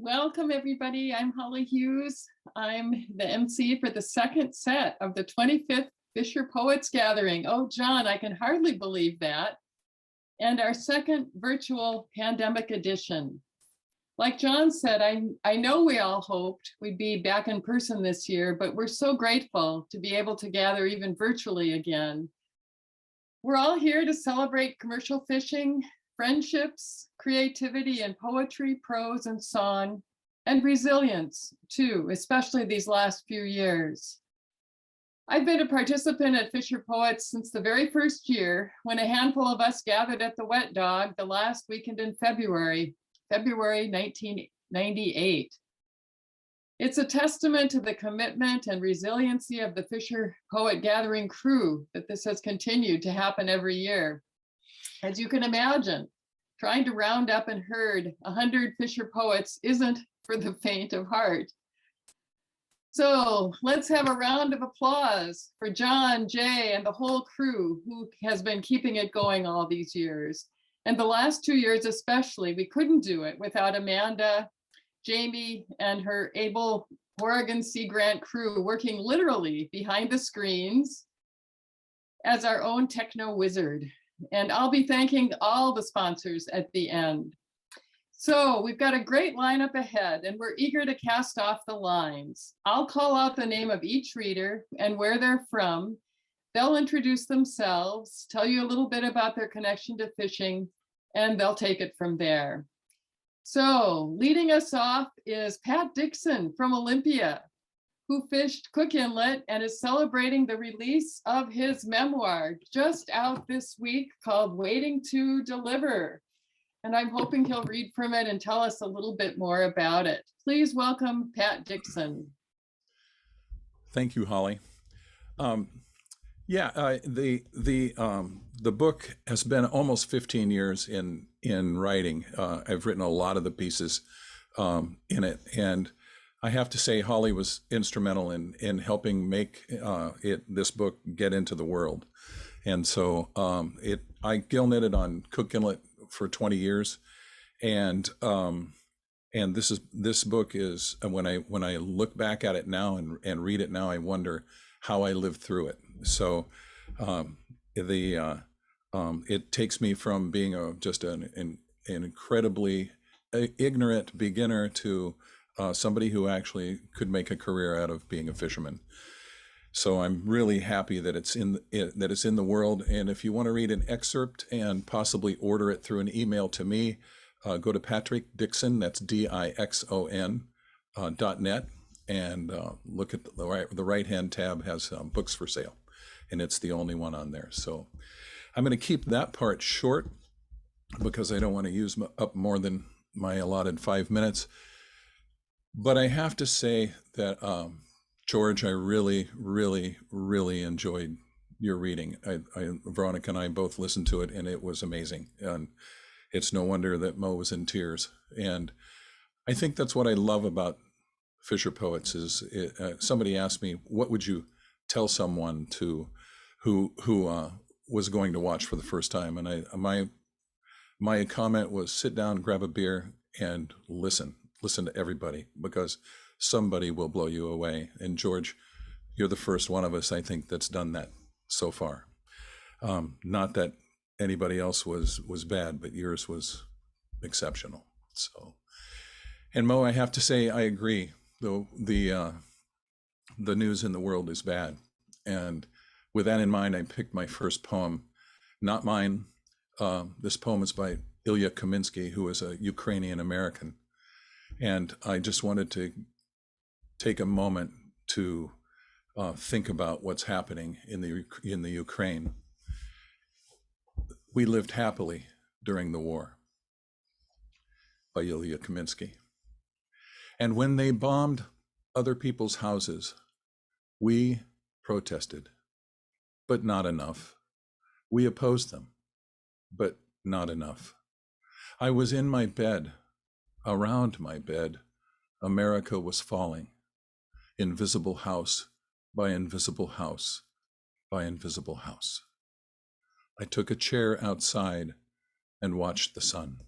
Welcome, everybody. I'm Holly Hughes. I'm the MC for the second set of the 25th FisherPoets Gathering. Oh, Jon, I can hardly believe that. And our second virtual pandemic edition. Like Jon said, I know we all hoped we'd be back in person this year, but we're so grateful to be able to gather even virtually again. We're all here to celebrate commercial fishing, friendships, creativity and poetry, prose and song, and resilience too, especially these last few years. I've been a participant at FisherPoets since the very first year when a handful of us gathered at the Wet Dog the last weekend in February 1998. It's a testament to the commitment and resiliency of the Fisher Poet Gathering crew that this has continued to happen every year. As you can imagine, trying to round up and herd 100 Fisher Poets isn't for the faint of heart. So let's have a round of applause for Jon, Jay, and the whole crew who has been keeping it going all these years. And the last 2 years especially, we couldn't do it without Amanda, Jamie, and her able Oregon Sea Grant crew working literally behind the screens as our own techno wizard. And I'll be thanking all the sponsors at the end. So we've got a great lineup ahead and we're eager to cast off the lines. I'll call out the name of each reader and where they're from. They'll introduce themselves, tell you a little bit about their connection to fishing, and they'll take it from there. So leading us off is Pat Dixon from Olympia, who fished Cook Inlet and is celebrating the release of his memoir just out this week called Waiting to Deliver. And I'm hoping he'll read from it and tell us a little bit more about it. Please welcome Pat Dixon. Thank you, Holly. The book has been almost 15 years in writing. I've written a lot of the pieces in it, and I have to say Holly was instrumental in helping make this book get into the world. And so I gill knitted on Cook Inlet for 20 years, and this book is, when I look back at it now and read it now, I wonder how I lived through it. So it takes me from being just an incredibly ignorant beginner to somebody who actually could make a career out of being a fisherman. So I'm really happy that it's in the world. And if you want to read an excerpt and possibly order it through an email to me, go to Patrick Dixon, that's Dixon, .net, and look at the right-hand tab has books for sale, and it's the only one on there. So I'm going to keep that part short because I don't want to use up more than my allotted 5 minutes. But I have to say that, George, I really, really, really enjoyed your reading. Veronica and I both listened to it, and it was amazing. And it's no wonder that Mo was in tears. And I think that's what I love about Fisher Poets is somebody asked me, what would you tell someone who was going to watch for the first time? And my comment was, sit down, grab a beer, and listen to everybody, because somebody will blow you away. And George, you're the first one of us, I think, that's done that so far. Not that anybody else was bad, but yours was exceptional. So, and Mo, I have to say, I agree. Though the news in the world is bad, and with that in mind, I picked my first poem, not mine. This poem is by Ilya Kaminsky, who is a Ukrainian American, and I just wanted to take a moment to think about what's happening in the Ukraine. We lived happily during the war, by Ilya Kaminsky. And when they bombed other people's houses, we protested, but not enough. We opposed them, but not enough. I was in my bed, around my bed, America was falling. Invisible house by invisible house by invisible house. I took a chair outside and watched the sun.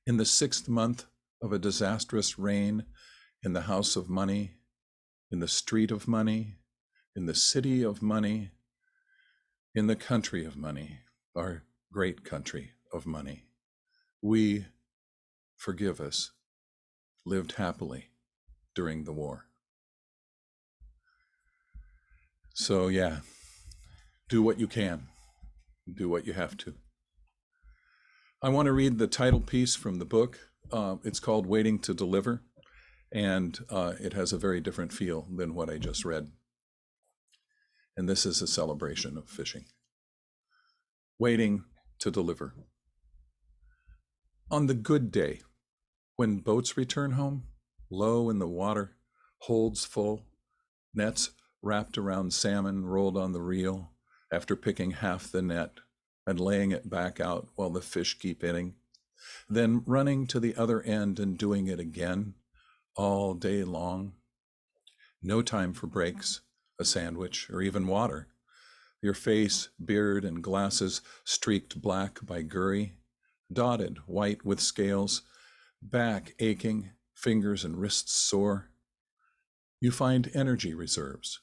In the 6th month of a disastrous reign in the house of money, in the street of money, in the city of money, in the country of money, our great country of money. We, forgive us, lived happily during the war. So yeah, do what you can, do what you have to. I want to read the title piece from the book. It's called Waiting to Deliver, and it has a very different feel than what I just read. And this is a celebration of fishing. Waiting to deliver. On the good day, when boats return home, low in the water, holds full, nets wrapped around salmon rolled on the reel after picking half the net and laying it back out while the fish keep eating, then running to the other end and doing it again all day long. No time for breaks, a sandwich, or even water. Your face, beard, and glasses streaked black by gurry, dotted white with scales, back aching, fingers and wrists sore. You find energy reserves,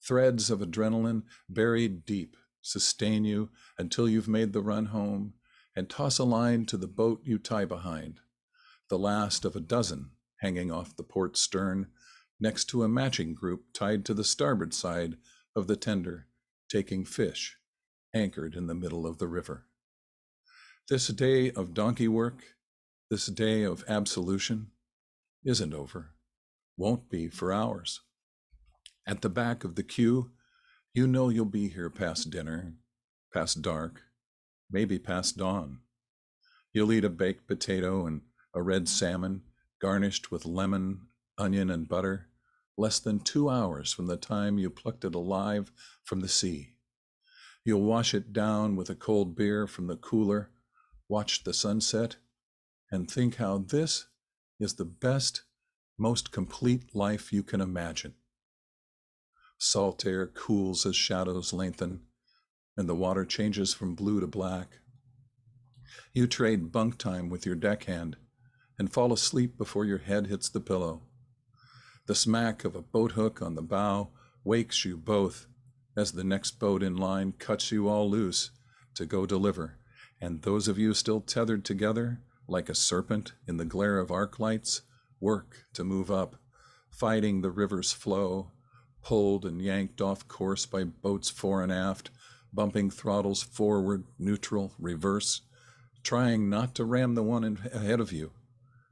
threads of adrenaline buried deep, sustain you until you've made the run home and toss a line to the boat you tie behind, the last of a dozen hanging off the port stern next to a matching group tied to the starboard side of the tender, taking fish anchored in the middle of the river. This day of donkey work, this day of absolution, isn't over, won't be for hours. At the back of the queue, you know you'll be here past dinner, past dark, maybe past dawn. You'll eat a baked potato and a red salmon garnished with lemon, onion, and butter, less than 2 hours from the time you plucked it alive from the sea. You'll wash it down with a cold beer from the cooler, watch the sunset, and think how this is the best, most complete life you can imagine. Salt air cools as shadows lengthen, and the water changes from blue to black. You trade bunk time with your deckhand and fall asleep before your head hits the pillow. The smack of a boat hook on the bow wakes you both as the next boat in line cuts you all loose to go deliver, and those of you still tethered together like a serpent in the glare of arc lights work to move up, fighting the river's flow, pulled and yanked off course by boats fore and aft, bumping throttles forward, neutral, reverse, trying not to ram the one ahead of you,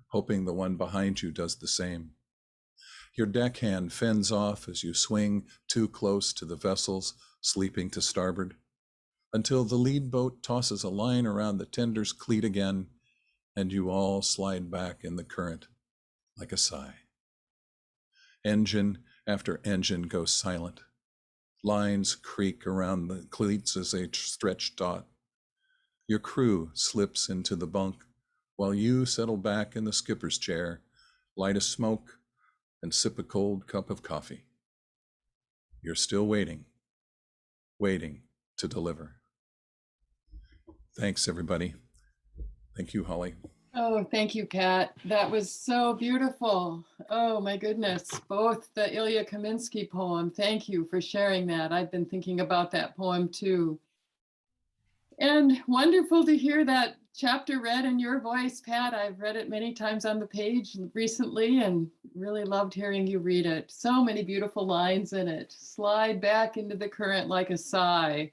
hoping the one behind you does the same. Your deckhand fends off as you swing too close to the vessels sleeping to starboard, until the lead boat tosses a line around the tender's cleat again, and you all slide back in the current like a sigh. Engine after engine goes silent. Lines creak around the cleats as they stretch taut. Your crew slips into the bunk while you settle back in the skipper's chair, light a smoke, and sip a cold cup of coffee. You're still waiting, waiting to deliver. Thanks, everybody. Thank you, Holly. Oh, thank you, Kat. That was so beautiful. Oh, my goodness. Both the Ilya Kaminsky poem. Thank you for sharing that. I've been thinking about that poem too. And wonderful to hear that chapter read in your voice, Pat. I've read it many times on the page recently and really loved hearing you read it. So many beautiful lines in it. Slide back into the current like a sigh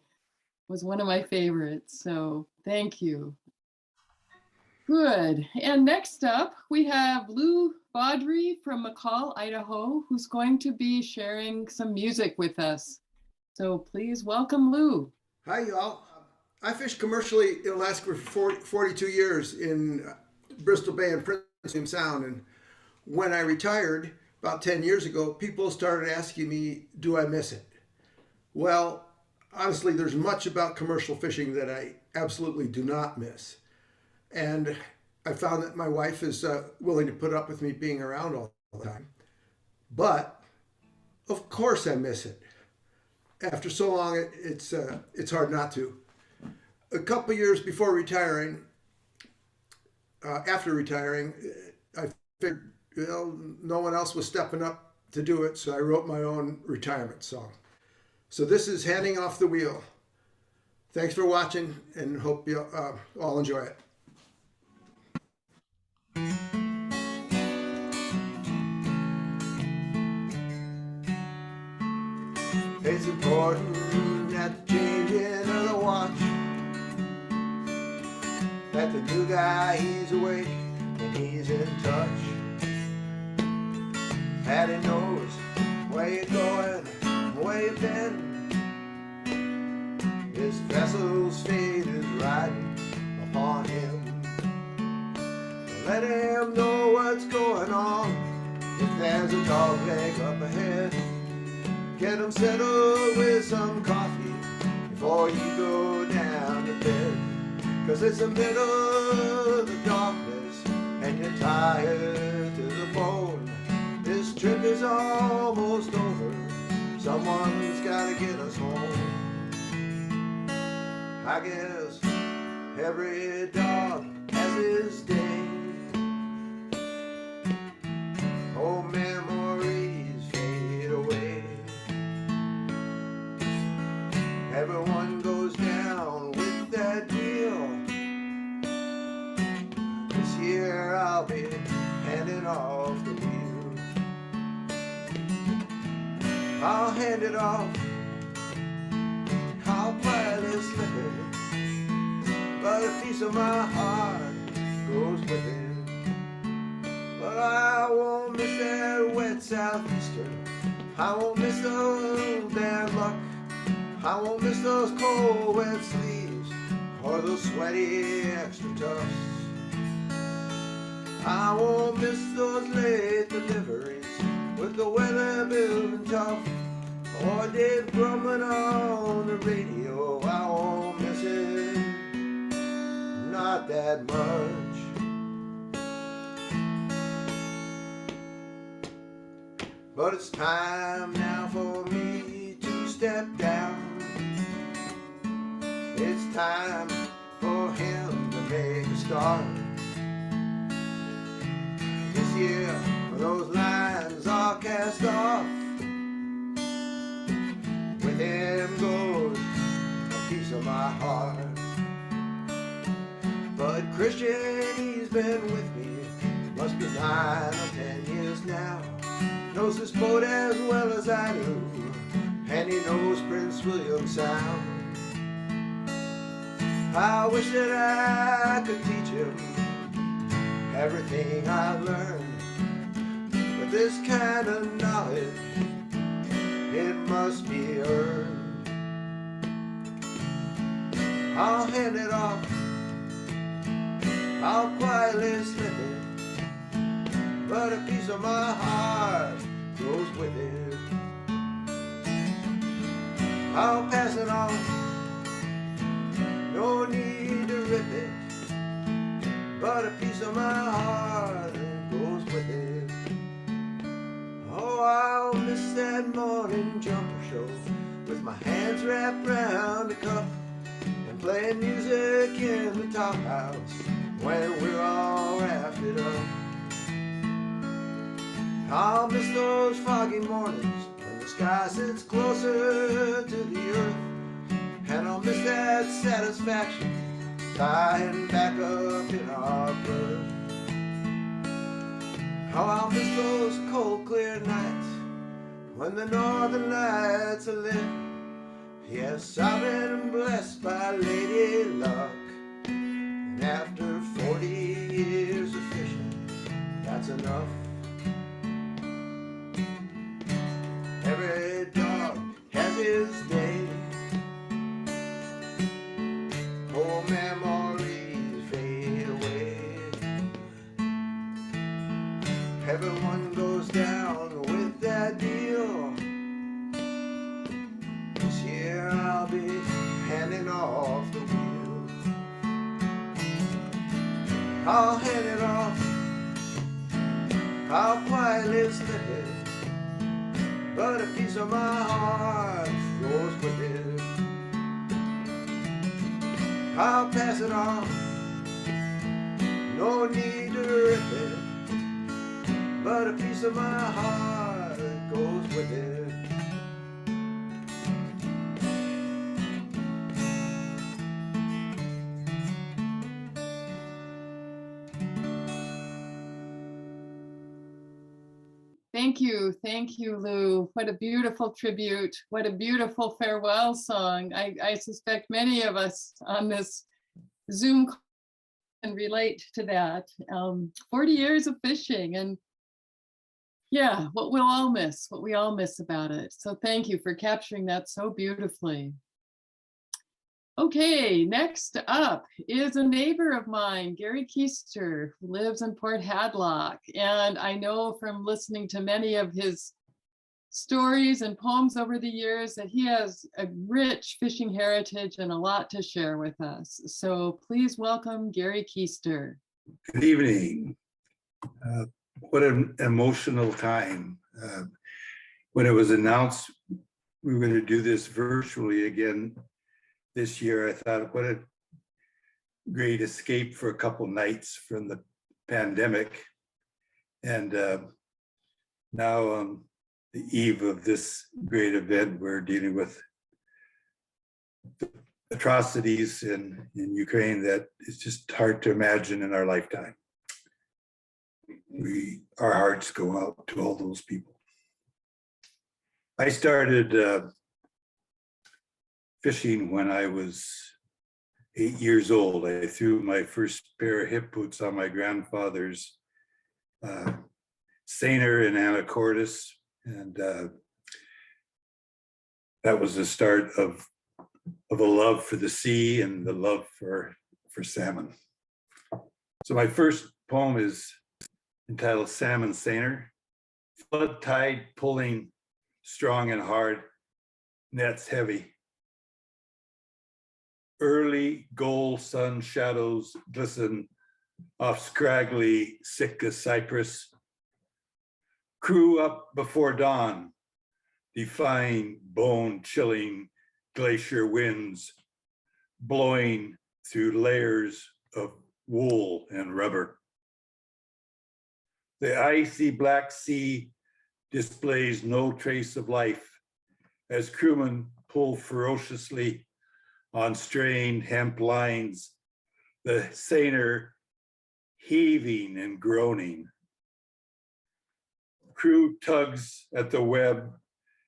was one of my favorites. So thank you. Good. And next up, we have Lou Beaudry from McCall, Idaho, who's going to be sharing some music with us. So please welcome Lou. Hi, y'all. I fished commercially in Alaska for 42 years in Bristol Bay and Prince William Sound. And when I retired about 10 years ago, people started asking me, do I miss it? Well, honestly, there's much about commercial fishing that I absolutely do not miss. And I found that my wife is willing to put up with me being around all the time. But, of course I miss it. After so long, it's hard not to. A couple years before retiring, after retiring, I figured, no one else was stepping up to do it, so I wrote my own retirement song. So this is Handing Off the Wheel. Thanks for watching, and hope you all enjoy it. It's important at the changing of the watch that the new guy, he's awake and he's in touch. That he knows where you're going, where you've been. His vessel's fate is riding upon him. Let him know what's going on. If there's a dog leg up ahead, get him settled with some coffee before you go down to bed. 'Cause it's the middle of the darkness and you're tired to the bone. This trip is almost over. Someone's gotta get us home. I guess every dog has his day. Old memories fade away. Everyone goes down with that deal. This year I'll be handing off the wheel. I'll hand it off. I'll quietly slip it. But a piece of my heart goes with it. But I won't miss that wet southeaster. I won't miss those bad luck. I won't miss those cold wet sleeves or those sweaty extra tufts. I won't miss those late deliveries with the weather building tough, or Dave grumbling on the radio. I won't miss it, not that much. But it's time now for me to step down. It's time for him to make a start. This year, those lines are cast off. With him goes a piece of my heart. But Christian, he's been with me, must be 9 or 10 years now. Knows this boat as well as I do, and he knows Prince William Sound. I wish that I could teach him everything I've learned, but this kind of knowledge, it must be earned. I'll hand it off. I'll quietly slip it, but a piece of my heart goes with it. I'll pass it on, no need to rip it, but a piece of my heart goes with it. Oh, I'll miss that morning jumper show with my hands wrapped round a cup and playing music in the top house when we're all rafted up. I'll miss those foggy mornings when the sky sits closer to the earth, and I'll miss that satisfaction tying back up in our berth. Oh, I'll miss those cold, clear nights when the northern lights are lit. Yes, I've been blessed by Lady Luck, and after 40 years of fishing, that's enough. Every dog has his day. Old memories fade away. Everyone goes down with that deal. This year I'll be handing off the wheel. I'll hand it off. I'll quietly slip it, but a piece of my heart goes with it. I'll pass it on, no need to rip it, but a piece of my heart goes with it. Thank you, Lou. What a beautiful tribute. What a beautiful farewell song. I suspect many of us on this Zoom call can relate to that. 40 years of fishing, and yeah, what we all miss about it. So thank you for capturing that so beautifully. Okay, next up is a neighbor of mine, Gary Keister, who lives in Port Hadlock. And I know from listening to many of his stories and poems over the years that he has a rich fishing heritage and a lot to share with us. So please welcome Gary Keister. Good evening. What an emotional time. When it was announced we were going to do this virtually again this year, I thought, what a great escape for a couple nights from the pandemic. And now on the eve of this great event, we're dealing with atrocities in Ukraine that is just hard to imagine in our lifetime. Our hearts go out to all those people. I started fishing when I was 8 years old. I threw my first pair of hip boots on my grandfather's seiner in Anacortes, and that was the start of a love for the sea and the love for salmon. So my first poem is entitled Salmon Seiner. Flood tide pulling strong and hard, nets heavy. Early gold sun shadows glisten off scraggly Sitka cypress. Crew up before dawn, defying bone-chilling glacier winds, blowing through layers of wool and rubber. The icy Black Sea displays no trace of life as crewmen pull ferociously on strained hemp lines, the seiner heaving and groaning. Crew tugs at the web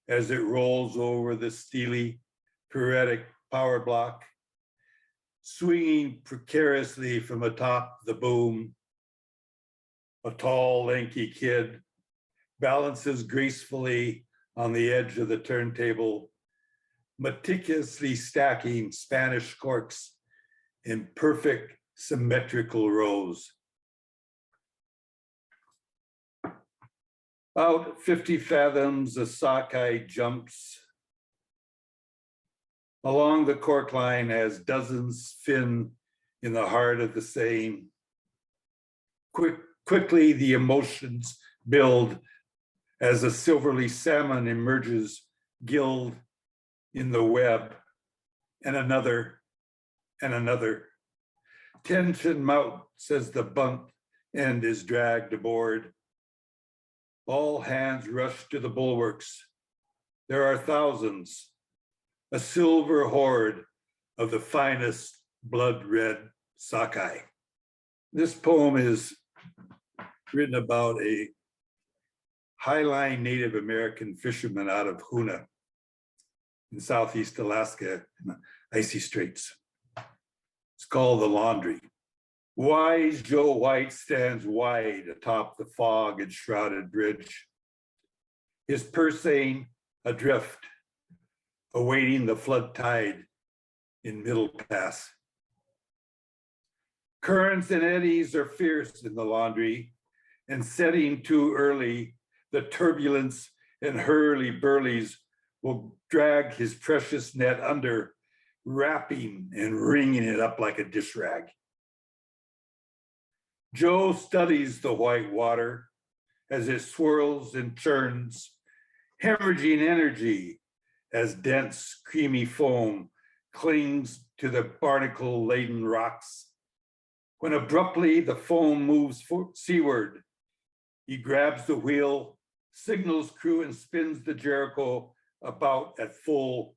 as it rolls over the steely, pyrrhic power block, swinging precariously from atop the boom. A tall, lanky kid balances gracefully on the edge of the turntable, meticulously stacking Spanish corks in perfect symmetrical rows. About 50 fathoms, the sockeye jumps along the cork line as dozens fin in the heart of the seine. Quickly, the emotions build as a silverly salmon emerges, gilled in the web, and another, and another. Tension mounts as the bunt end is dragged aboard. All hands rush to the bulwarks. There are thousands, a silver horde of the finest blood-red sockeye. This poem is written about a highline Native American fisherman out of Hoona in Southeast Alaska, in the icy straits. It's called The Laundry. Wise Joe White stands wide atop the fog and shrouded bridge, his purseine adrift, awaiting the flood tide in Middle Pass. Currents and eddies are fierce in the Laundry, and setting too early, the turbulence and hurly-burlies will drag his precious net under, wrapping and wringing it up like a dish rag. Joe studies the white water as it swirls and churns, hemorrhaging energy as dense, creamy foam clings to the barnacle-laden rocks. When abruptly the foam moves seaward, He grabs the wheel, signals crew, and spins the Jericho about at full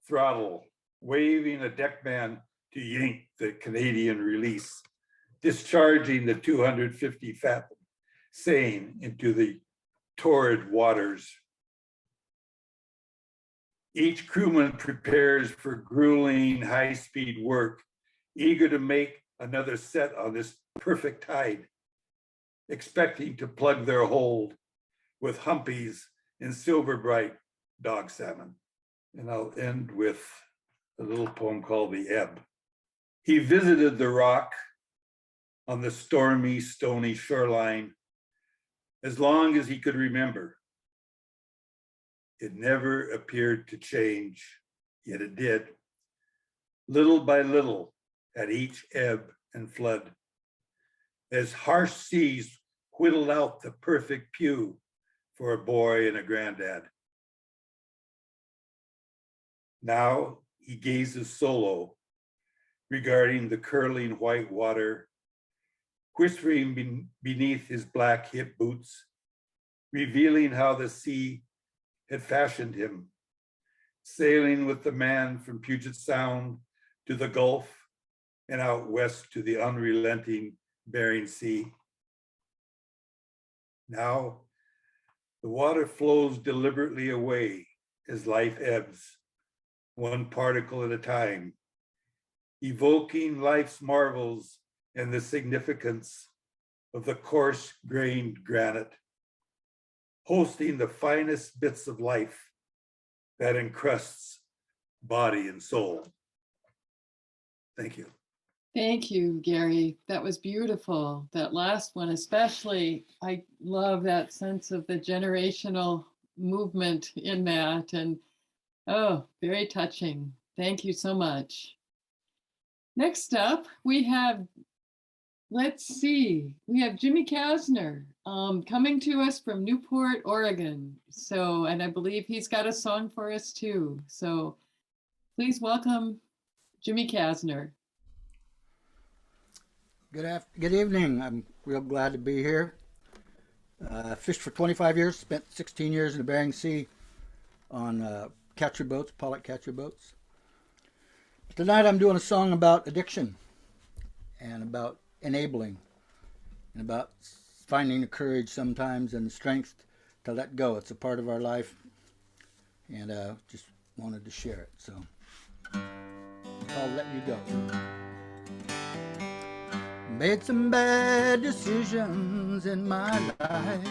throttle, waving a deckman to yank the Canadian release, discharging the 250 fathom seine into the torrid waters. Each crewman prepares for grueling high-speed work, eager to make another set on this perfect tide, expecting to plug their hold with humpies and silver bright dog salmon. And I'll end with a little poem called The Ebb. He visited the rock on the stormy, stony shoreline as long as he could remember. It never appeared to change, yet it did, little by little at each ebb and flood, as harsh seas whittled out the perfect pew for a boy and a granddad. Now he gazes solo, regarding the curling white water, whispering beneath his black hip boots, revealing how the sea had fashioned him, sailing with the man from Puget Sound to the Gulf and out west to the unrelenting Bering Sea. Now, the water flows deliberately away as life ebbs, one particle at a time, evoking life's marvels and the significance of the coarse-grained granite, hosting the finest bits of life that encrusts body and soul. Thank you. Thank you, Gary. That was beautiful. That last one, especially, I love that sense of the generational movement in that. And oh, very touching. Thank you so much. Next up, we have, let's see, we have Jimmy Kasner coming to us from Newport, Oregon. So, and I believe he's got a song for us too. So please welcome Jimmy Kasner. Good evening. I'm real glad to be here. Fished for 25 years, spent 16 years in the Bering Sea on catcher boats, pollock catcher boats. Tonight I'm doing a song about addiction and about enabling and about finding the courage sometimes and the strength to let go. It's a part of our life, and just wanted to share it. So I'll let you go. Made some bad decisions in my life,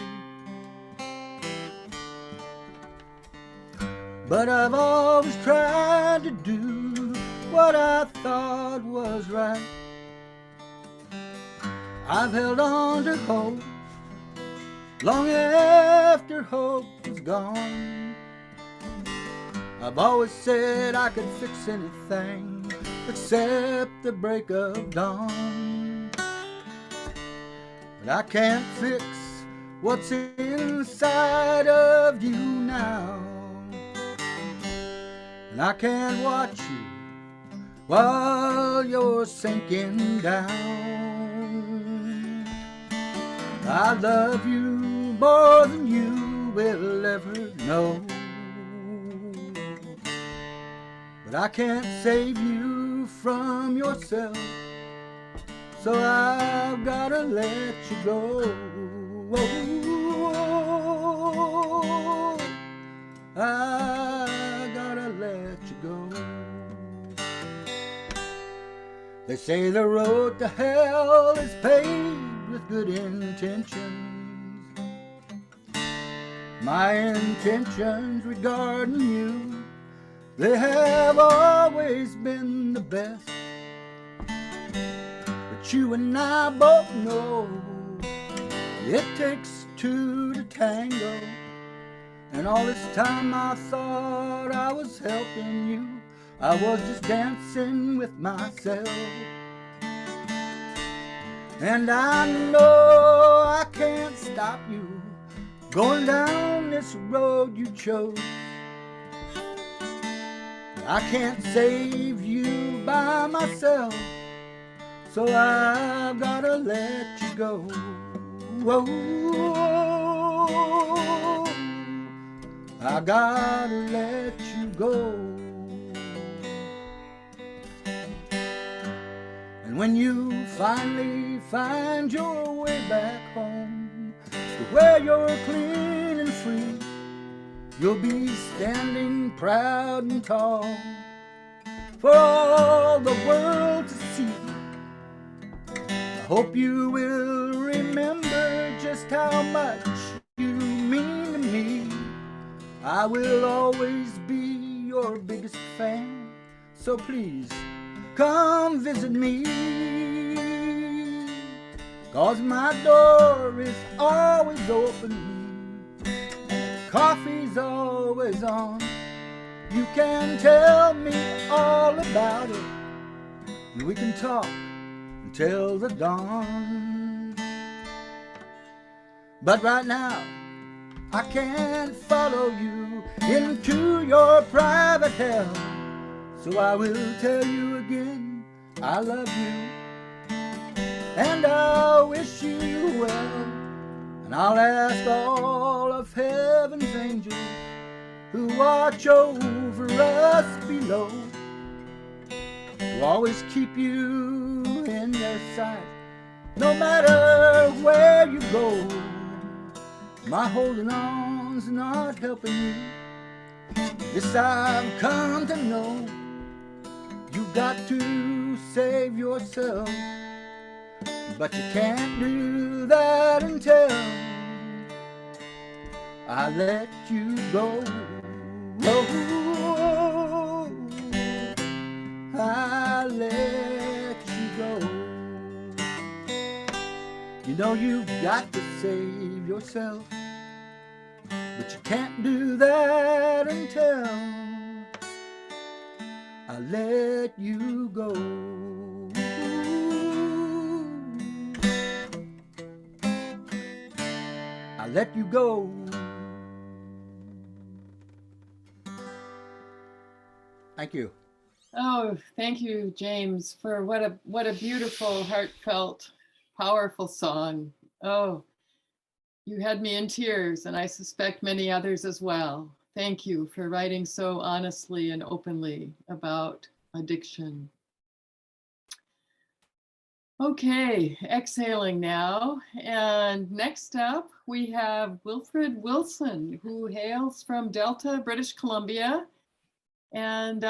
but I've always tried to do what I thought was right. I've held on to hope long after hope was gone. I've always said I could fix anything except the break of dawn. But I can't fix what's inside of you now. And I can't watch you while you're sinking down. I love you more than you will ever know. But I can't save you from yourself, so I've gotta let you go. I gotta let you go. They say the road to hell is paved with good intentions. My intentions regarding you, they have always been the best. But you and I both know it takes two to tango. And all this time I thought I was helping you, I was just dancing with myself. And I know I can't stop you going down this road you chose. I can't save you by myself, so I've gotta let you go. whoa, I gotta let you go. And when you finally find your way back home to where you're clean and free, you'll be standing proud and tall for all the world to see. I hope you will remember just how much you mean to me. I will always be your biggest fan, so please come visit me. 'Cause my door is always open, coffee's always on. You can tell me all about it, and we can talk until the dawn. But right now, I can't follow you into your private hell. So I will tell you again, I love you, and I wish you well. And I'll ask all of heaven's angels who watch over us below to always keep you in their sight, no matter where you go. My holding on's not helping you. This I've come to know. You've got to save yourself, but you can't do that until I let you go. Oh, I let you go. You know you've got to save yourself, but you can't do that until I let you go. I let you go. Thank you. Oh, thank you, James, for what a beautiful, heartfelt, powerful song. Oh, you had me in tears, and I suspect many others as well. Thank you for writing so honestly and openly about addiction. Okay, exhaling now. And next up, we have Wilfred Wilson, who hails from Delta, British Columbia. And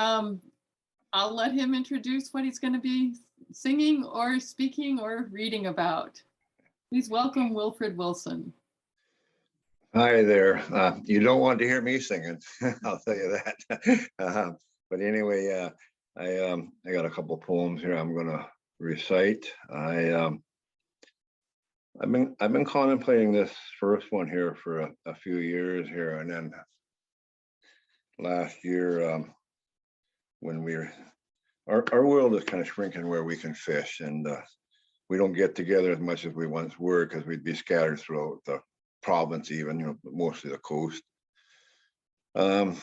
I'll let him introduce what he's going to be singing or speaking or reading about. Please welcome Wilfred Wilson. Hi there. You don't want to hear me singing, I'll tell you that. But anyway, I got a couple poems here I'm going to recite. I've been contemplating this first one here for a few years here, and then last year when our world is kind of shrinking where we can fish, and we don't get together as much as we once were because we'd be scattered throughout the province, even, mostly the coast. I'm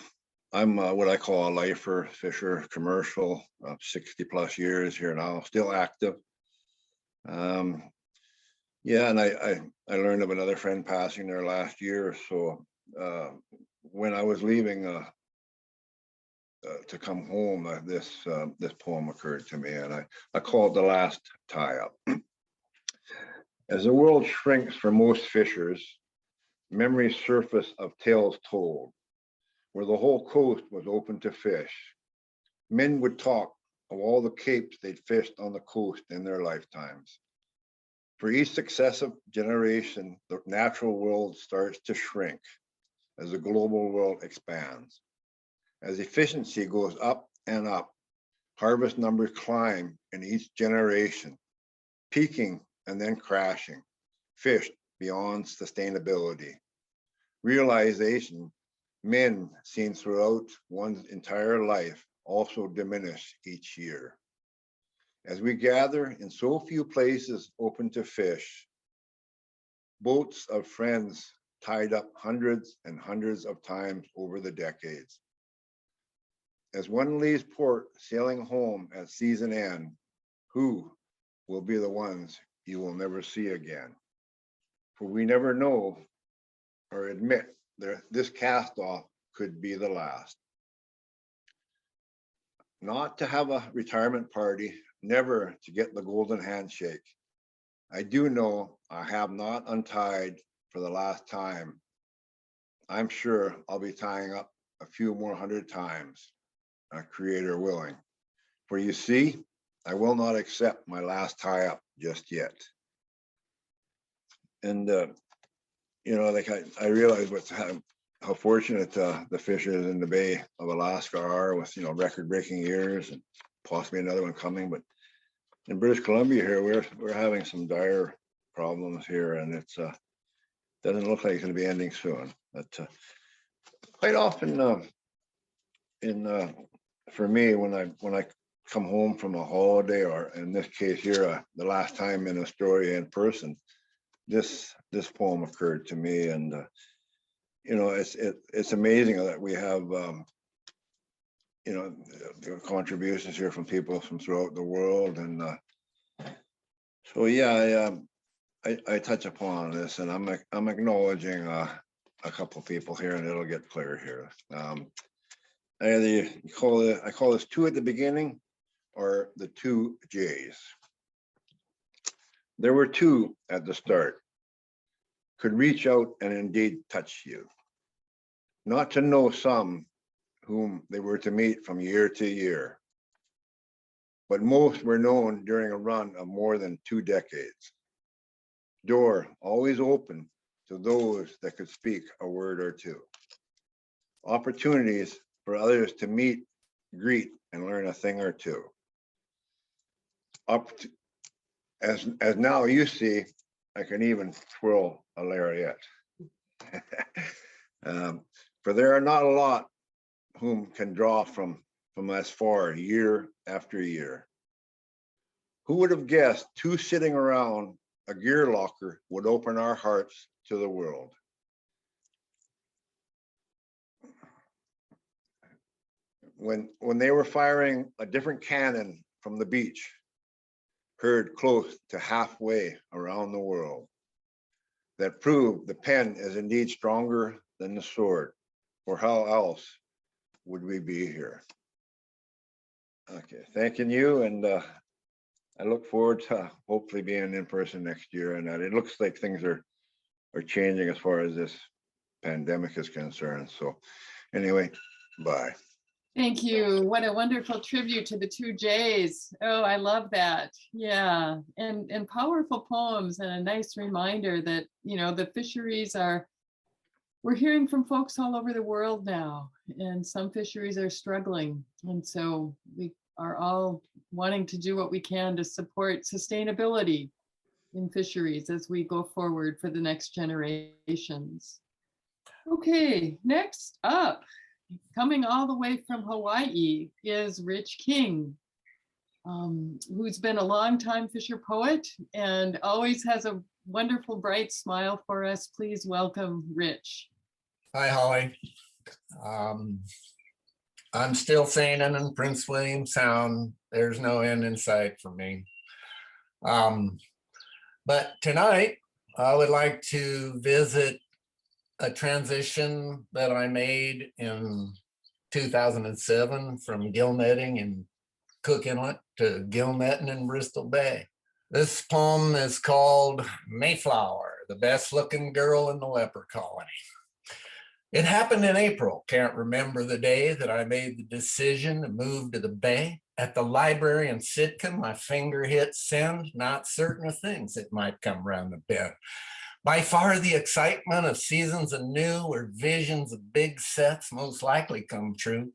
what I call a lifer, fisher, commercial, 60 plus years here now, still active. Yeah, and I learned of another friend passing there last year. So when I was leaving to come home, this poem occurred to me, and I call it The Last Tie-Up. As the world shrinks for most fishers, memories surface of tales told, where the whole coast was open to fish. Men would talk of all the capes they'd fished on the coast in their lifetimes. For each successive generation, the natural world starts to shrink as the global world expands. As efficiency goes up and up, harvest numbers climb in each generation, peaking and then crashing, fished beyond sustainability. Realization, men seen throughout one's entire life, also diminish each year. As we gather in so few places open to fish, boats of friends tied up hundreds and hundreds of times over the decades. As one leaves port sailing home at season end, who will be the ones you will never see again? for we never know or admit this cast off could be the last. Not to have a retirement party, never to get the golden handshake. I do know I have not untied for the last time. I'm sure I'll be tying up a few more 100 times, Creator willing. For you see, I will not accept my last tie up just yet. And, you know, like I realize how fortunate the fishers in the Bay of Alaska are with, you know, record-breaking years and possibly another one coming. But in British Columbia here, we're having some dire problems here, and it's doesn't look like it's going to be ending soon. But quite often, for me, when I come home from a holiday, or in this case here, the last time in Astoria in person, this poem occurred to me, and you know, it's amazing that we have you know, the contributions here from people from throughout the world, and so yeah, I touch upon this, and I'm acknowledging a couple of people here, and it'll get clear here. I call this two at the beginning, or the two J's. There were two at the start, could reach out and indeed touch you. Not to know some whom they were to meet from year to year, but most were known during a run of more than 2 decades. Door always open to those that could speak a word or two. Opportunities for others to meet, greet, and learn a thing or two. As now you see, I can even twirl a lariat. For there are not a lot whom can draw from as far year after year. Who would have guessed two sitting around a gear locker would open our hearts to the world? When they were firing a different cannon from the beach, heard close to halfway around the world, that proved the pen is indeed stronger than the sword, for how else would we be here? Okay, thanking you, and I look forward to hopefully being in person next year, and it looks like things are changing as far as this pandemic is concerned. So anyway, bye. Thank you. What a wonderful tribute to the two J's. Oh, I love that. Yeah, and powerful poems, and a nice reminder that, you know, the fisheries we're hearing from folks all over the world now, and some fisheries are struggling. And so we are all wanting to do what we can to support sustainability in fisheries as we go forward for the next generations. Okay, next up, coming all the way from Hawaii is Rich King, who's been a longtime Fisher poet and always has a wonderful, bright smile for us. Please welcome Rich. Hi, Holly. I'm still sailing in Prince William Sound. There's no end in sight for me. But tonight, I would like to visit a transition that I made in 2007 from gill netting in Cook Inlet to gill netting in Bristol Bay. This poem is called Mayflower, the best looking girl in the leper colony. It happened in April. Can't remember the day that I made the decision to move to the Bay. At the library in Sitka, my finger hit send, not certain of things that might come around the bend. By far the excitement of seasons anew, where visions of big sets most likely come true.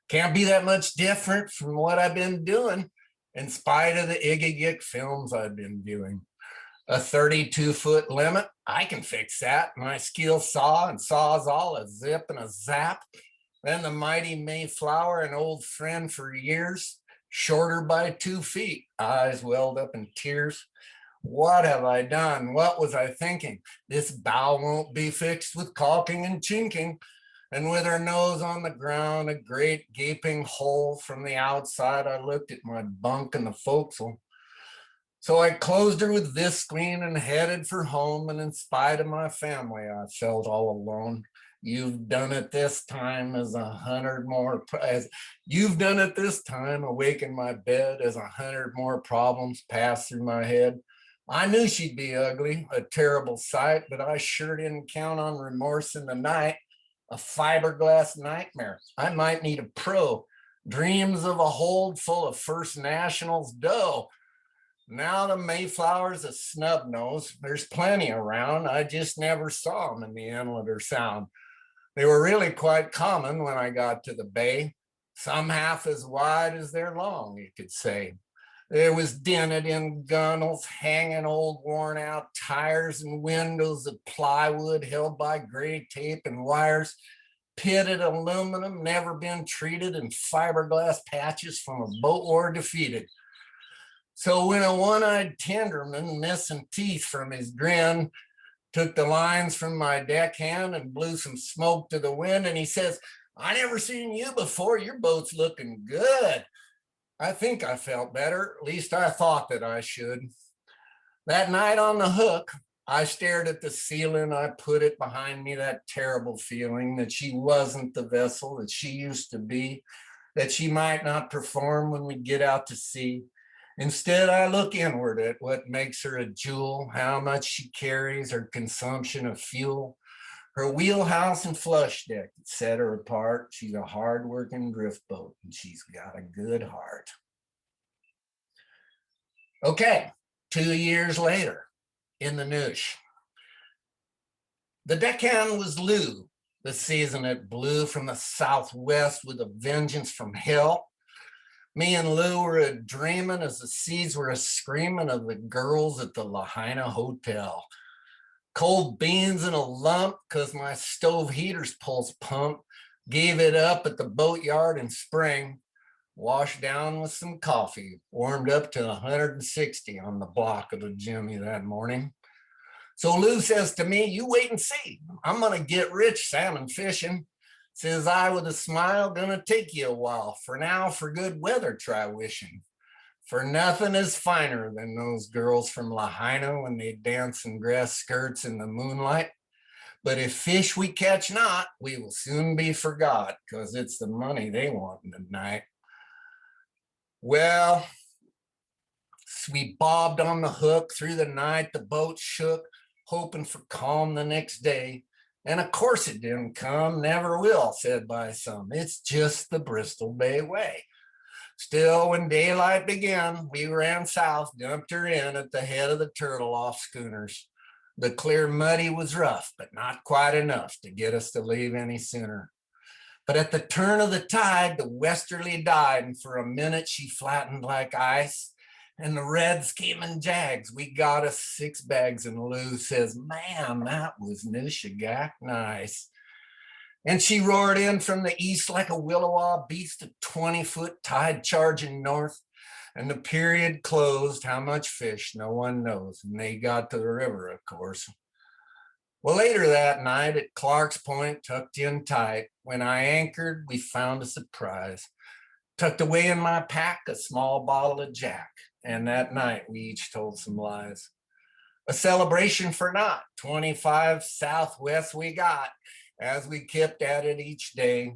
Can't be that much different from what I've been doing, in spite of the Iggy films I've been viewing. A 32-foot limit, I can fix that. My skill saw and sawzall, a zip and a zap. Then the mighty Mayflower, an old friend for years, shorter by 2 feet, eyes welled up in tears. What have I done? What was I thinking? This bow won't be fixed with caulking and chinking. And with her nose on the ground, a great gaping hole from the outside, I looked at my bunk in the forecastle. So I closed her with Visqueen and headed for home. And in spite of my family, I felt all alone. You've done it this time as 100 more, as you've done it this time, awake in my bed as 100 more problems pass through my head. I knew she'd be ugly, a terrible sight, but I sure didn't count on remorse in the night. A fiberglass nightmare. I might need a pro. Dreams of a hold full of First Nationals dough. Now the Mayflower's a snub nose. There's plenty around. I just never saw them in the inlet or sound. They were really quite common when I got to the bay. Some half as wide as they're long, you could say. There was dented in gunnels, hanging old worn out tires and windows of plywood held by gray tape and wires, pitted aluminum, never been treated, and fiberglass patches from a boat war defeated. So when a one-eyed tenderman, missing teeth from his grin, took the lines from my deckhand and blew some smoke to the wind, and he says, "I never seen you before. Your boat's looking good." I think I felt better. At least I thought that I should. That night on the hook, I stared at the ceiling. I put it behind me, that terrible feeling that she wasn't the vessel that she used to be, that she might not perform when we get out to sea. Instead, I look inward at what makes her a jewel, how much she carries, her consumption of fuel, her wheelhouse and flush deck that set her apart. She's a hard-working drift boat, and she's got a good heart. Okay, 2 years later, in the noosh. The deckhand was Lou. The season it blew from the southwest with a vengeance from hell. Me and Lou were a dreaming as the seas were a screaming of the girls at the Lahaina Hotel. Cold beans in a lump because my stove heater's pulse pump. Gave it up at the boatyard in spring. Washed down with some coffee. Warmed up to 160 on the block of the Jimmy that morning. So Lou says to me, "You wait and see. I'm going to get rich salmon fishing." Says I with a smile, "Gonna take you a while. For now, for good weather, try wishing. For nothing is finer than those girls from Lahaina when they dance in grass skirts in the moonlight. But if fish we catch not, we will soon be forgot, because it's the money they want in the night." Well, we bobbed on the hook through the night. The boat shook, hoping for calm the next day. And of course it didn't come, never will, said by some. It's just the Bristol Bay way. Still, when daylight began, we ran south, dumped her in at the head of the Turtle off schooners. The clear muddy was rough, but not quite enough to get us to leave any sooner. But at the turn of the tide, the westerly died, and for a minute she flattened like ice. And the reds came in jags. We got us 6 bags, and Lou says, "Man, that was Nushagak nice." And she roared in from the east like a Willowa beast, a 20-foot tide charging north. And the period closed. How much fish, no one knows. And they got to the river, of course. Well, later that night at Clark's Point, tucked in tight, when I anchored, we found a surprise. Tucked away in my pack, a small bottle of Jack. And that night we each told some lies. A celebration for naught, 25 southwest we got, as we kept at it each day.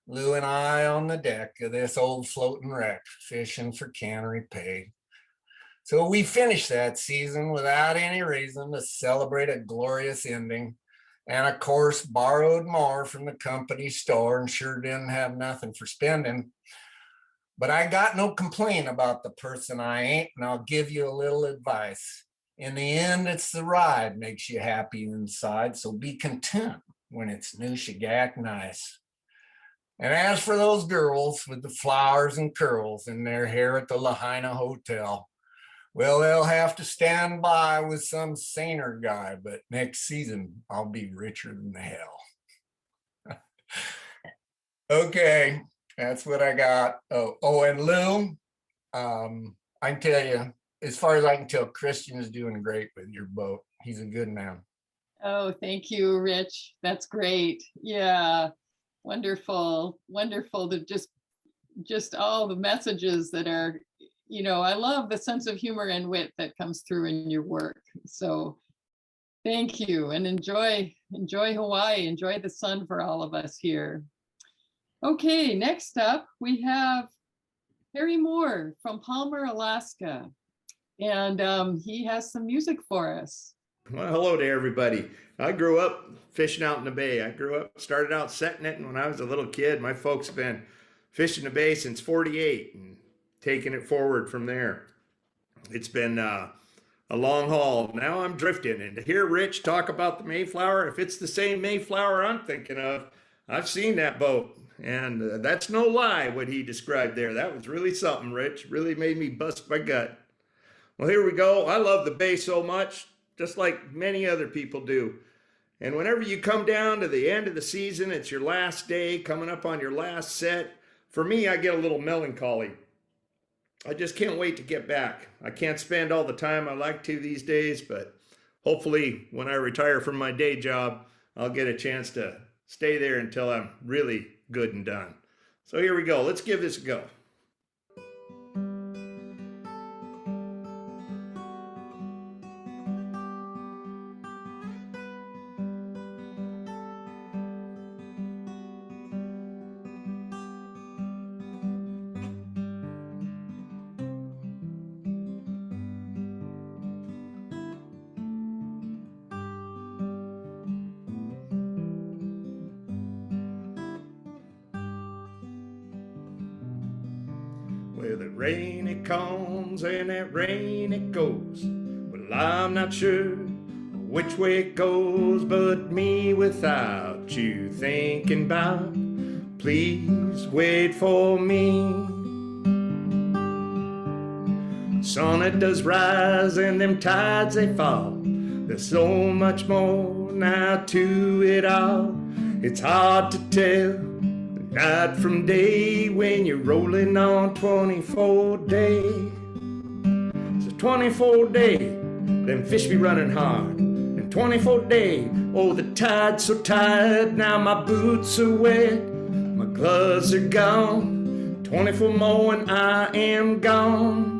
Lou and I on the deck of this old floating wreck, fishing for cannery pay. So we finished that season without any reason to celebrate a glorious ending. And of course, borrowed more from the company store and sure didn't have nothing for spending. But I got no complaint about the person I ain't, and I'll give you a little advice. In the end, it's the ride makes you happy inside, so be content when it's Nushagak nice. And as for those girls with the flowers and curls in their hair at the Lahaina Hotel, well, they'll have to stand by with some saner guy, but next season I'll be richer than hell. Okay. That's what I got. Oh, and Lou, I can tell you, as far as I can tell, Christian is doing great with your boat. He's a good man. Oh, thank you, Rich. That's great. Yeah, wonderful, wonderful to just all the messages that are you know, I love the sense of humor and wit that comes through in your work. So thank you, and enjoy Hawaii, enjoy the sun for all of us here. Okay, next up we have Harry Moore from Palmer, Alaska, and he has some music for us. Well, hello to everybody. I grew up fishing out in the bay. Started out setting it, and when I was a little kid, my folks have been fishing the bay since '48 and taking it forward from there. It's been a long haul. Now I'm drifting, and to hear Rich talk about the Mayflower, if it's the same Mayflower I'm thinking of, I've seen that boat, and that's no lie what he described there. That was really something, Rich. Really made me bust my gut. Well, here we go. I love the bay so much, just like many other people do. And whenever you come down to the end of the season, it's your last day, coming up on your last set. For me, I get a little melancholy. I just can't wait to get back. I can't spend all the time I like to these days, but hopefully when I retire from my day job, I'll get a chance to stay there until I'm really good and done. So here we go. Let's give this a go. Well, the rain it comes and that rain it goes. Well, I'm not sure which way it goes, but me without you thinking about. Please wait for me. Sun it does rise and them tides they fall. There's so much more now to it all. It's hard to tell night from day when you're rolling on 24 days. So 24 days, them fish be running hard. And 24 days, oh the tide's so tired, now my boots are wet, my gloves are gone. 24 more and I am gone.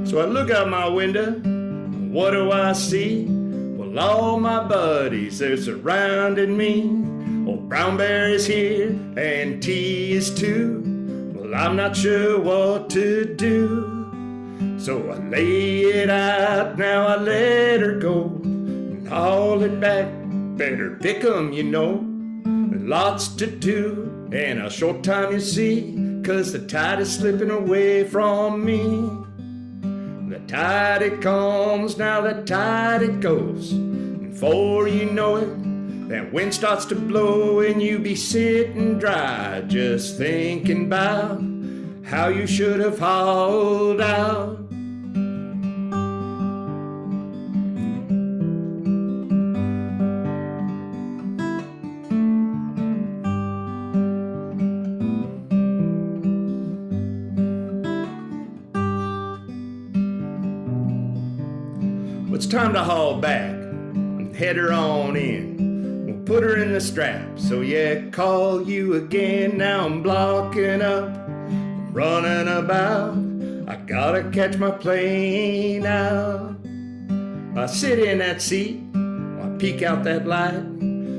So I look out my window, what do I see? Well, all my buddies, they're surrounding me. Old Brown Bear is here, and T is too. Well, I'm not sure what to do. So I lay it out, now I let her go. And haul it back, better pick 'em, you know. Lots to do, and a short time you see, 'cause the tide is slipping away from me. The tide it comes, now the tide it goes. And before you know it, that wind starts to blow and you be sitting dry, just thinking about how you should have hauled out. It's time to haul back and head her on in. We'll put her in the strap, so yeah, call you again. Now I'm blocking up, I'm running about. I gotta catch my plane now. I sit in that seat, I peek out that light.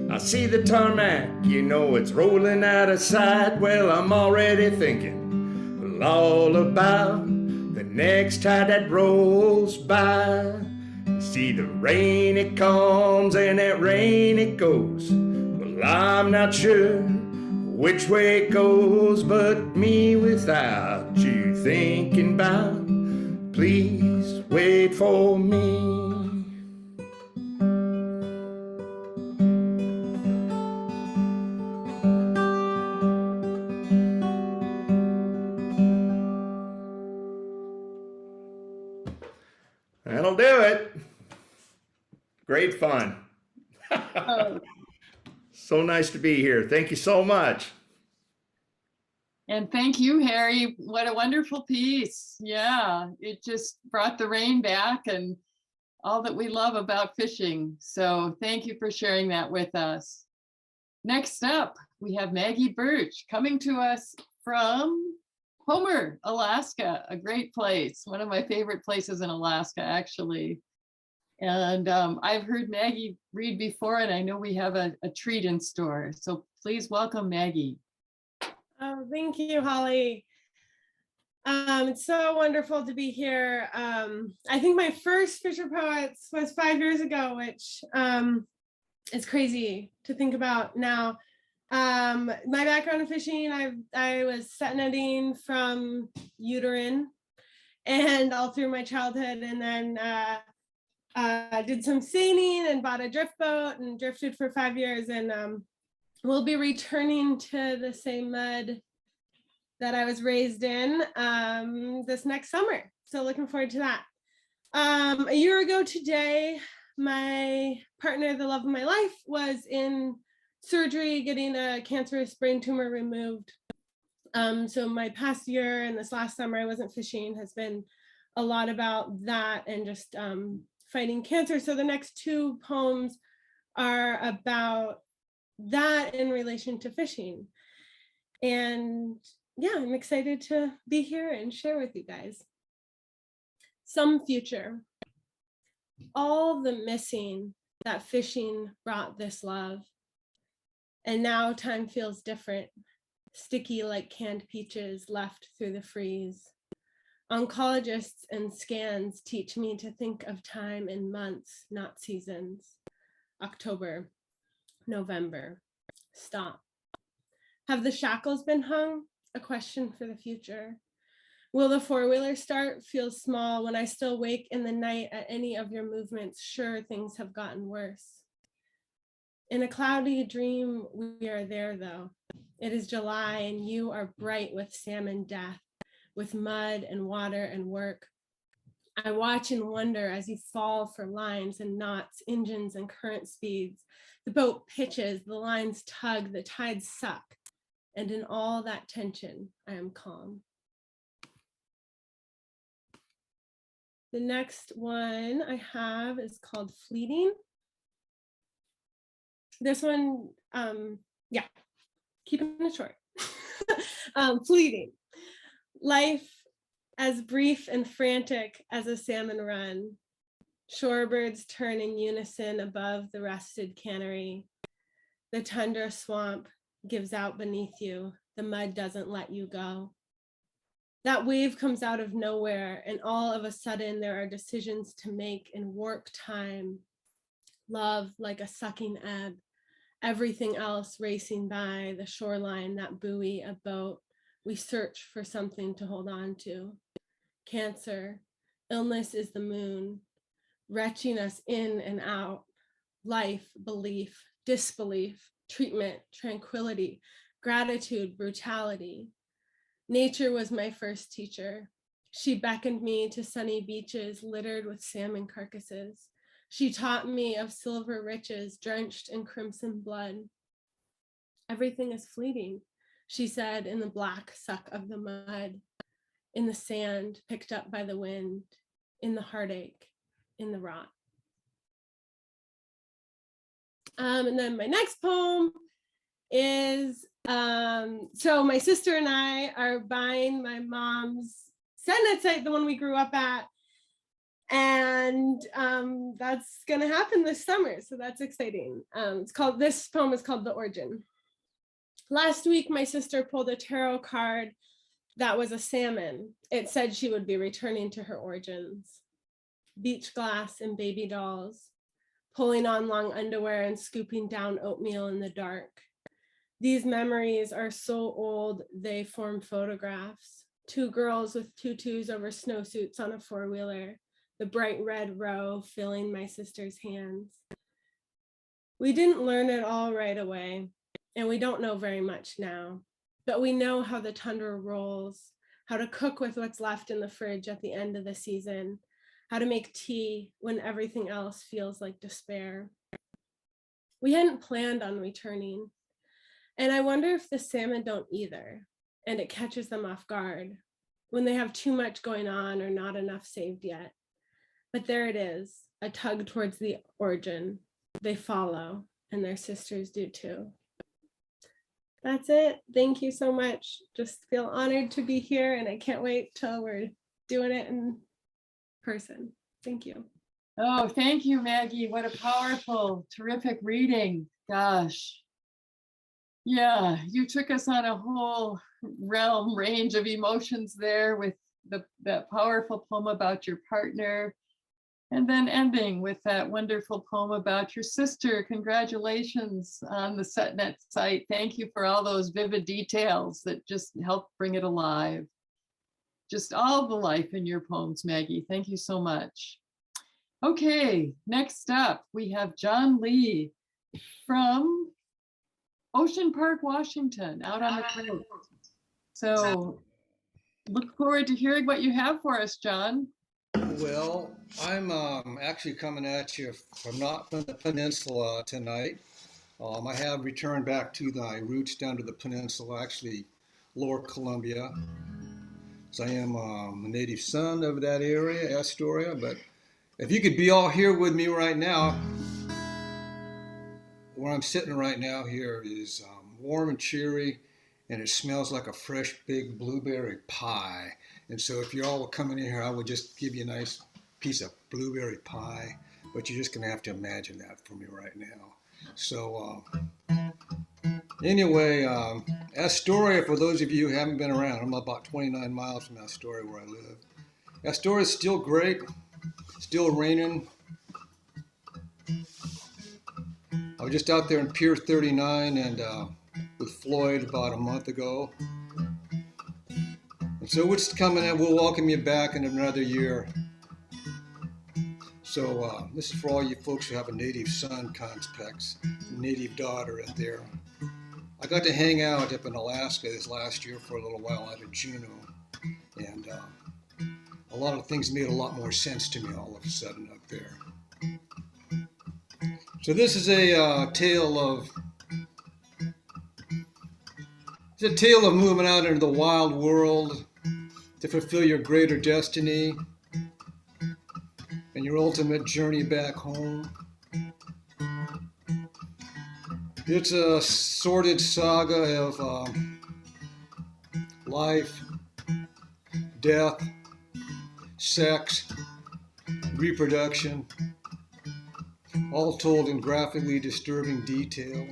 I see the tarmac, you know it's rolling out of sight. Well, I'm already thinking all about the next tide that rolls by. See the rain it comes and that rain it goes. Well, I'm not sure which way it goes, but me without you thinking about. Please wait for me. That'll do it. Great fun. Oh, So nice to be here. Thank you so much. And thank you, Harry. What a wonderful piece. Yeah, it just brought the rain back and all that we love about fishing. So thank you for sharing that with us. Next up, we have Maggie Bursch coming to us from Homer, Alaska, a great place. One of my favorite places in Alaska, actually. And I've heard Maggie read before, and I know we have a treat in store. So please welcome Maggie. Oh, thank you, Holly. It's so wonderful to be here. I think my first Fisher Poets was 5 years ago, which is crazy to think about now. My background in fishing, I was set netting from uterine and all through my childhood, and then did some seining and bought a drift boat and drifted for 5 years, and we'll be returning to the same mud that I was raised in this next summer. So looking forward to that. A year ago today, my partner, the love of my life, was in surgery getting a cancerous brain tumor removed. So my past year and this last summer I wasn't fishing has been a lot about that and just fighting cancer. So the next two poems are about that in relation to fishing. And yeah, I'm excited to be here and share with you guys. Some future. All the missing that fishing brought this love. And now time feels different, sticky like canned peaches left through the freeze. Oncologists and scans teach me to think of time in months, not seasons. October, November, stop. Have the shackles been hung? A question for the future. Will the four-wheeler start? Feels small when I still wake in the night at any of your movements. Sure, things have gotten worse. In a cloudy dream, we are there though. It is July and you are bright with salmon death, with mud and water and work. I watch and wonder as you fall for lines and knots, engines and current speeds. The boat pitches, the lines tug, the tides suck. And in all that tension, I am calm. The next one I have is called Fleeting. This one, yeah, keeping it short. Fleeting. Life as brief and frantic as a salmon run. Shorebirds turn in unison above the rusted cannery. The tundra swamp gives out beneath you. The mud doesn't let you go. That wave comes out of nowhere, and all of a sudden there are decisions to make in warp time. Love like a sucking ebb. Everything else racing by, the shoreline, that buoy, a boat. We search for something to hold on to. Cancer, illness is the moon, retching us in and out. Life, belief, disbelief, treatment, tranquility, gratitude, brutality. Nature was my first teacher. She beckoned me to sunny beaches littered with salmon carcasses. She taught me of silver riches drenched in crimson blood. Everything is fleeting, she said in the black suck of the mud, in the sand picked up by the wind, in the heartache, in the rot. And then my next poem is, so my sister and I are buying my mom's Setnet site, the one we grew up at. And that's gonna happen this summer, so that's exciting. This poem is called The Origin. Last week, my sister pulled a tarot card that was a salmon. It said she would be returning to her origins. Beach glass and baby dolls, pulling on long underwear and scooping down oatmeal in the dark. These memories are so old, they form photographs. Two girls with tutus over snowsuits on a four-wheeler, the bright red row filling my sister's hands. We didn't learn it all right away, and we don't know very much now, but we know how the tundra rolls, how to cook with what's left in the fridge at the end of the season, how to make tea when everything else feels like despair. We hadn't planned on returning, and I wonder if the salmon don't either. and it catches them off guard when they have too much going on or not enough saved yet. But there it is, a tug towards the origin. They follow, and their sisters do too. That's it. Thank you so much. Just feel honored to be here, and I can't wait till we're doing it in person. Thank you. Oh, thank you, Maggie. What a powerful, terrific reading. Gosh. Yeah, you took us on a whole range of emotions there with that powerful poem about your partner, and then ending with that wonderful poem about your sister. Congratulations on the SetNet site. Thank you for all those vivid details that just help bring it alive. Just all the life in your poems, Maggie. Thank you so much. Okay, next up, we have Jon Lee from Ocean Park, Washington, out on the coast. So look forward to hearing what you have for us, Jon. Well, I'm actually coming at you from not from the peninsula tonight. I have returned back to my roots down to the peninsula, actually Lower Columbia. So I am a native son of that area, Astoria, but if you could be all here with me right now, where I'm sitting right now here is warm and cheery, and it smells like a fresh big blueberry pie. And so if you all were coming in here, I would just give you a nice piece of blueberry pie, but you're just gonna have to imagine that for me right now. So anyway, Astoria, for those of you who haven't been around, I'm about 29 miles from Astoria where I live. Astoria is still great, still raining. I was just out there in Pier 39 and with Floyd about a month ago. And so what's coming in, we'll welcome you back in another year. So this is for all you folks who have a native son complex, native daughter out there. I got to hang out up in Alaska this last year for a little while out of Juneau. And a lot of things made a lot more sense to me all of a sudden up there. So this is a tale of moving out into the wild world to fulfill your greater destiny and your ultimate journey back home. It's a sordid saga of life, death, sex, reproduction, all told in graphically disturbing detail.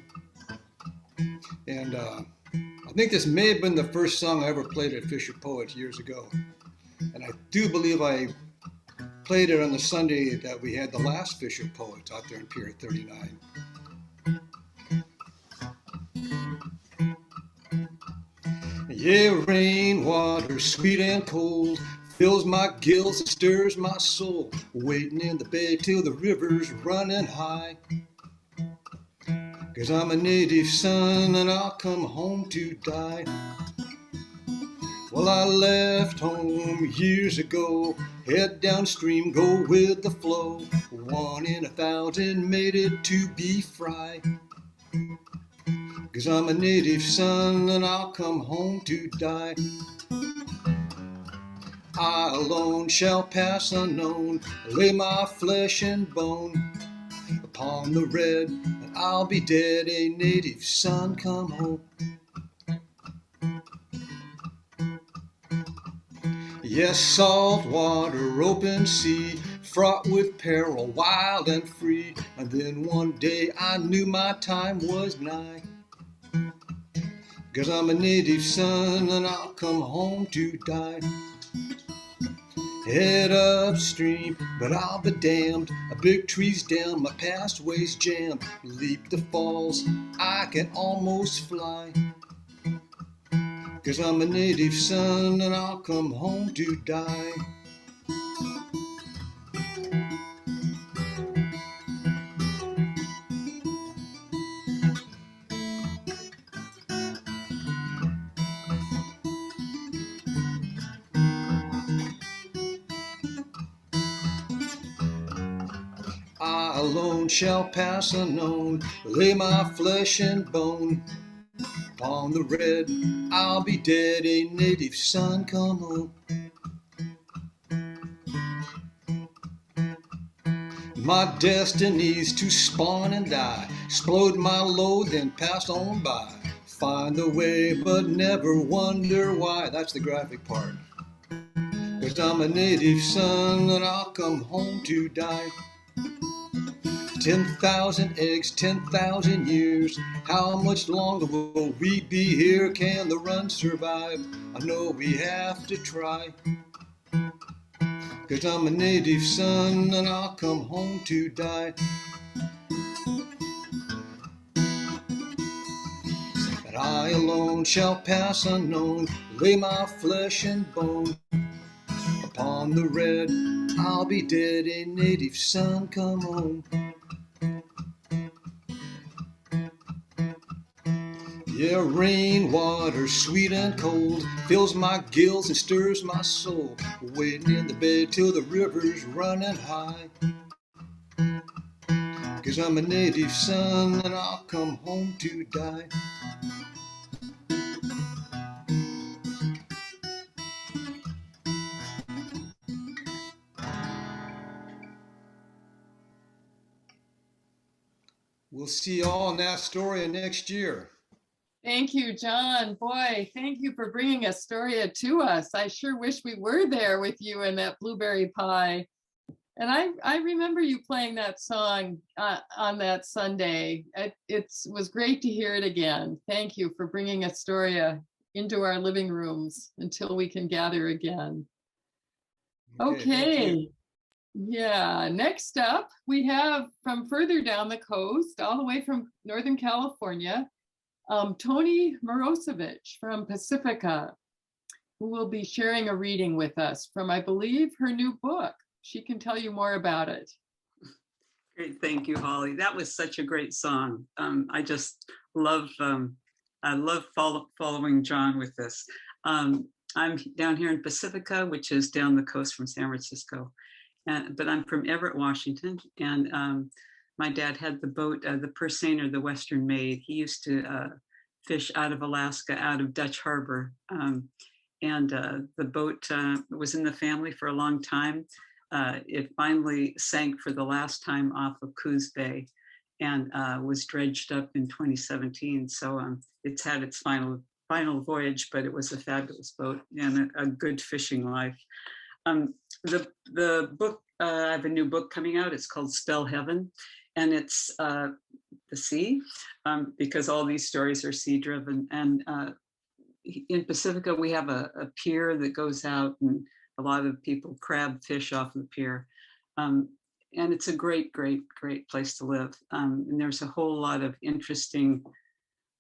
And I think this may have been the first song I ever played at Fisher Poets years ago. And I do believe I played it on the Sunday that we had the last Fisher Poets out there in Pier 39. Yeah, rainwater, sweet and cold, fills my gills and stirs my soul, waiting in the bay till the river's running high. 'Cause I'm a native son and I'll come home to die. Well, I left home years ago, head downstream, go with the flow. 1 in 1,000 made it to be fry. 'Cause I'm a native son and I'll come home to die. I alone shall pass unknown, lay my flesh and bone upon the red, and I'll be dead, a native son come home. Yes, salt water, open sea, fraught with peril, wild and free. And then one day I knew my time was nigh. 'Cause I'm a native son and I'll come home to die. Head upstream, but I'll be damned. A big tree's down, my past ways jammed. Leap the falls, I can almost fly. 'Cause I'm a native son and I'll come home to die. I alone shall pass unknown, lay my flesh and bone Upon the red, I'll be dead, a native son, come home. My destiny's to spawn and die, explode my load, then pass on by. Find the way, but never wonder why. That's the graphic part. 'Cause I'm a native son and I'll come home to die. 10,000 eggs, 10,000 years. How much longer will we be here? Can the run survive? I know we have to try. 'Cause I'm a native son and I'll come home to die. But I alone shall pass unknown, lay my flesh and bone. Upon the red, I'll be dead, a native son, come home. Yeah, rain water, sweet and cold, fills my gills and stirs my soul. Waiting in the bed till the river's running high. 'Cause I'm a native son and I'll come home to die. We'll see you all in Astoria next year. Thank you, Jon. Boy, thank you for bringing Astoria to us. I sure wish we were there with you in that blueberry pie. And I remember you playing that song on that Sunday. It was great to hear it again. Thank you for bringing Astoria into our living rooms until we can gather again. Okay. Yeah, next up, we have from further down the coast, all the way from Northern California, Toni Mirosevich from Pacifica, who will be sharing a reading with us from, I believe, her new book. She can tell you more about it. Great, thank you, Holly. That was such a great song. I just love, I love following Jon with this. I'm down here in Pacifica, which is down the coast from San Francisco, but I'm from Everett, Washington, and my dad had the boat, the Pursaner, the Western Maid. He used to fish out of Alaska, out of Dutch Harbor, and the boat was in the family for a long time. It finally sank for the last time off of Coos Bay and was dredged up in 2017. So it's had its final voyage, but it was a fabulous boat and a good fishing life. The book, I have a new book coming out. It's called Spell Heaven, and it's the sea, because all these stories are sea driven. And in Pacifica, we have a pier that goes out, and a lot of people crab fish off the pier. And it's a great, great, great place to live. And there's a whole lot of interesting,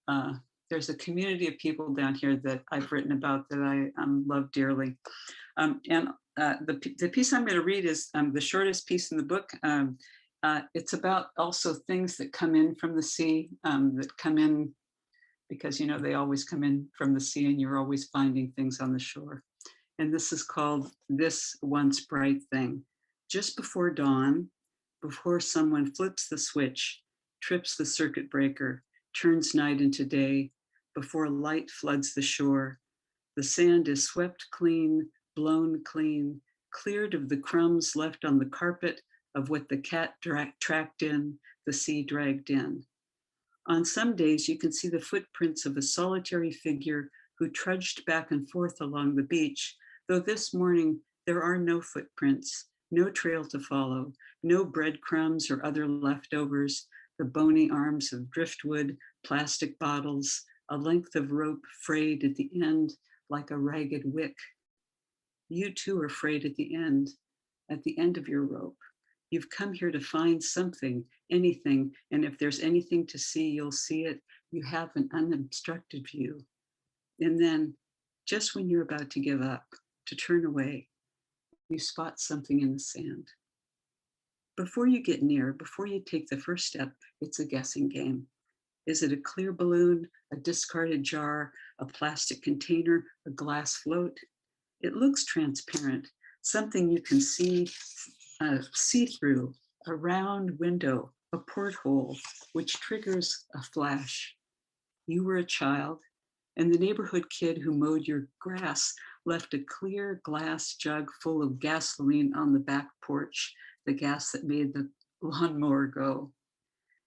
there's a community of people down here that I've written about that I love dearly. And the piece I'm going to read is the shortest piece in the book. It's about also things that come in from the sea, that come in because, you know, they always come in from the sea and you're always finding things on the shore. And this is called This Once Bright Thing. Just before dawn, before someone flips the switch, trips the circuit breaker, turns night into day, before light floods the shore, the sand is swept clean, blown clean, cleared of the crumbs left on the carpet of what the cat tracked in, the sea dragged in. On some days, you can see the footprints of a solitary figure who trudged back and forth along the beach, though this morning there are no footprints, no trail to follow, no breadcrumbs or other leftovers, the bony arms of driftwood, plastic bottles, a length of rope frayed at the end like a ragged wick. You too are frayed at the end of your rope. You've come here to find something, anything, and if there's anything to see, you'll see it. You have an unobstructed view. And then, just when you're about to give up, to turn away, you spot something in the sand. Before you get near, before you take the first step, it's a guessing game. Is it a clear balloon, a discarded jar, a plastic container, a glass float? It looks transparent, something you can see through, a round window, a porthole, which triggers a flash. You were a child, and the neighborhood kid who mowed your grass left a clear glass jug full of gasoline on the back porch, the gas that made the lawnmower go.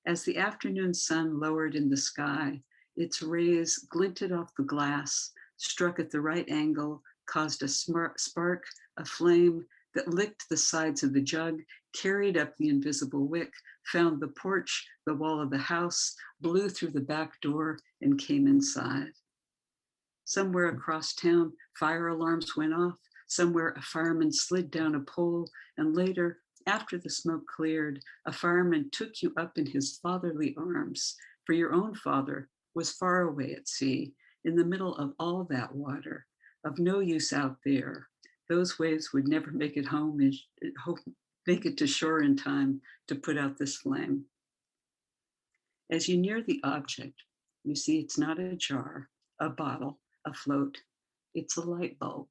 As the afternoon sun lowered in the sky, its rays glinted off the glass, struck at the right angle, caused a spark, a flame that licked the sides of the jug, carried up the invisible wick, found the porch, the wall of the house, blew through the back door, and came inside. Somewhere across town, fire alarms went off. Somewhere a fireman slid down a pole, and later, after the smoke cleared, a fireman took you up in his fatherly arms, for your own father was far away at sea, in the middle of all that water, of no use out there. Those waves would never make it home and make it to shore in time to put out this flame. As you near the object, you see it's not a jar, a bottle, a float. It's a light bulb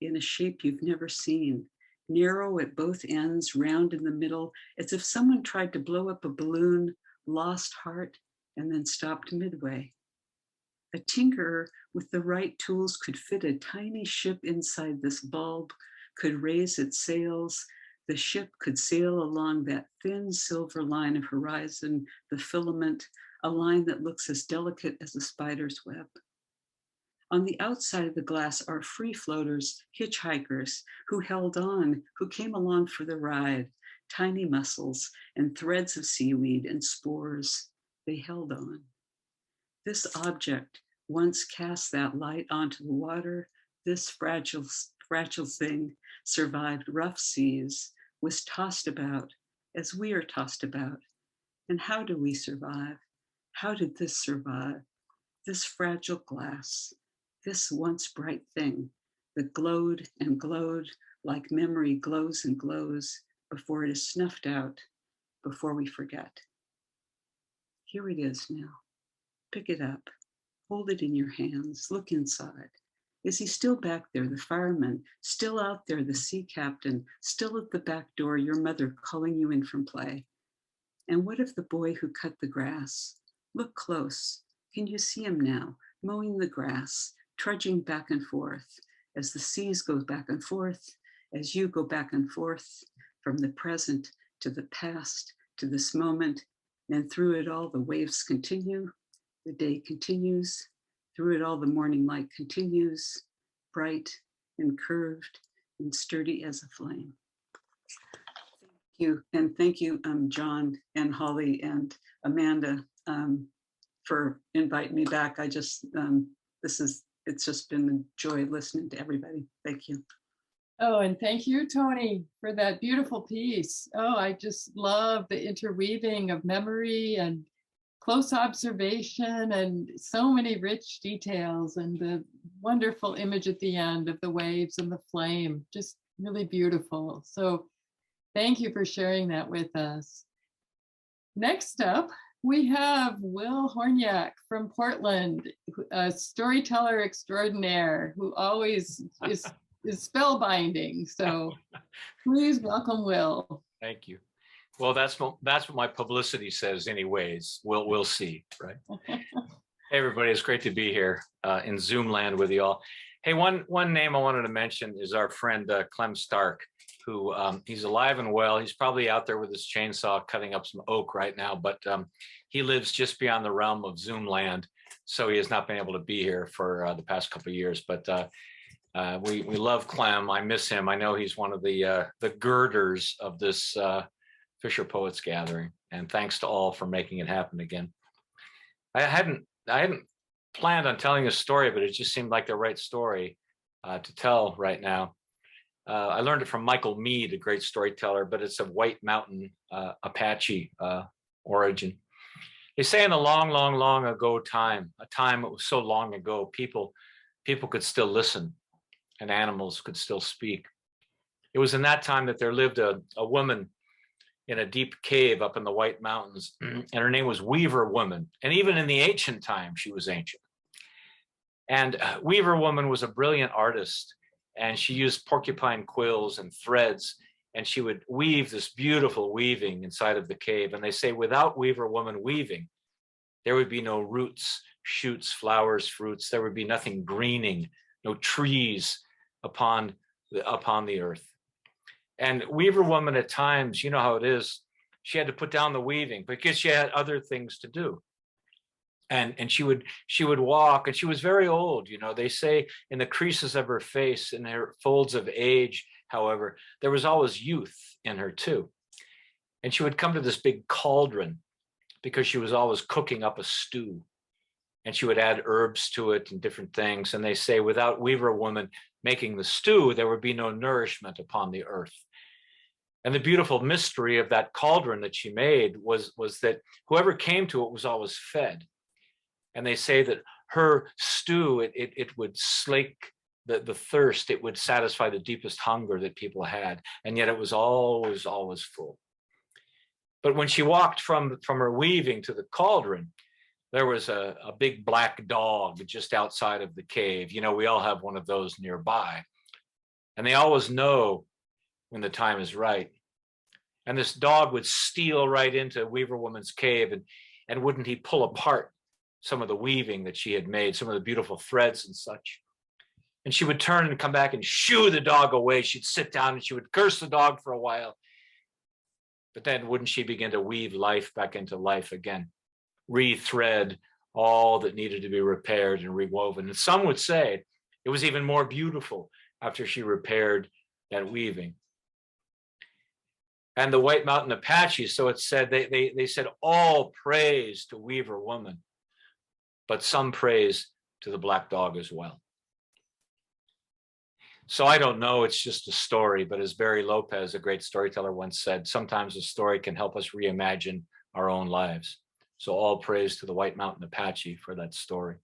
in a shape you've never seen, narrow at both ends, round in the middle, as if someone tried to blow up a balloon, lost heart, and then stopped midway. A tinkerer with the right tools could fit a tiny ship inside this bulb, could raise its sails. The ship could sail along that thin silver line of horizon, the filament, a line that looks as delicate as a spider's web. On the outside of the glass are free floaters, hitchhikers, who held on, who came along for the ride, tiny mussels and threads of seaweed and spores. They held on. This object once cast that light onto the water. This fragile thing survived rough seas, was tossed about as we are tossed about. And how do we survive? How did this survive? This fragile glass, this once bright thing that glowed and glowed like memory glows and glows before it is snuffed out, before we forget. Here it is now. Pick it up, hold it in your hands, look inside. Is he still back there, the fireman, still out there, the sea captain, still at the back door, your mother calling you in from play? And what of the boy who cut the grass? Look close. Can you see him now, mowing the grass, trudging back and forth, as the seas go back and forth, as you go back and forth, from the present to the past, to this moment, and through it all the waves continue, the day continues, through it all the morning light continues, bright and curved and sturdy as a flame. Thank you, and thank you, Jon and Holly and Amanda, for inviting me back. I just, it's just been a joy listening to everybody. Thank you. Oh, and thank you, Toni, for that beautiful piece. Oh, I just love the interweaving of memory and close observation and so many rich details, and the wonderful image at the end of the waves and the flame, just really beautiful. So thank you for sharing that with us. Next up, we have Will Hornyak from Portland, a storyteller extraordinaire who always is spellbinding. So please welcome Will. Thank you. Well, that's what my publicity says anyways. We'll see, right? Hey, everybody, it's great to be here in Zoom land with you all. Hey, one name I wanted to mention is our friend Clem Stark, who he's alive and well. He's probably out there with his chainsaw cutting up some oak right now, but he lives just beyond the realm of Zoom land, so he has not been able to be here for the past couple of years. But we love Clem. I miss him. I know he's one of the girders of this FisherPoets Gathering, and thanks to all for making it happen again. I hadn't planned on telling a story, but it just seemed like the right story to tell right now. I learned it from Michael Mead, a great storyteller, but it's of White Mountain Apache origin. They say in a long, long, long ago time, a time that was so long ago, people could still listen and animals could still speak. It was in that time that there lived a woman in a deep cave up in the White Mountains, and her name was Weaver Woman. And even in the ancient time, she was ancient. And Weaver Woman was a brilliant artist, and she used porcupine quills and threads, and she would weave this beautiful weaving inside of the cave. And they say without Weaver Woman weaving, there would be no roots shoots, flowers, fruits. There would be nothing greening, no trees upon the earth. And weaver woman at times, you know how it is, she had to put down the weaving because she had other things to do. And she would walk, and she was very old. You know, they say in the creases of her face, in her folds of age, however, there was always youth in her too. And she would come to this big cauldron because she was always cooking up a stew, and she would add herbs to it and different things. And they say without weaver woman making the stew, there would be no nourishment upon the earth. And the beautiful mystery of that cauldron that she made was that whoever came to it was always fed. And they say that her stew, it would slake the thirst, it would satisfy the deepest hunger that people had. And yet it was always, always full. But when she walked from her weaving to the cauldron, there was a big black dog just outside of the cave. You know, we all have one of those nearby. And they always know when the time is right. And this dog would steal right into Weaver Woman's cave, and wouldn't he pull apart some of the weaving that she had made, some of the beautiful threads and such. And she would turn and come back and shoo the dog away. She'd sit down and she would curse the dog for a while. But then wouldn't she begin to weave life back into life again, rethread all that needed to be repaired and rewoven. And some would say it was even more beautiful after she repaired that weaving. And the White Mountain Apaches, so it said, they said all praise to Weaver Woman, but some praise to the black dog as well. So I don't know, it's just a story, but as Barry Lopez, a great storyteller, once said, sometimes a story can help us reimagine our own lives. So all praise to the White Mountain Apache for that story.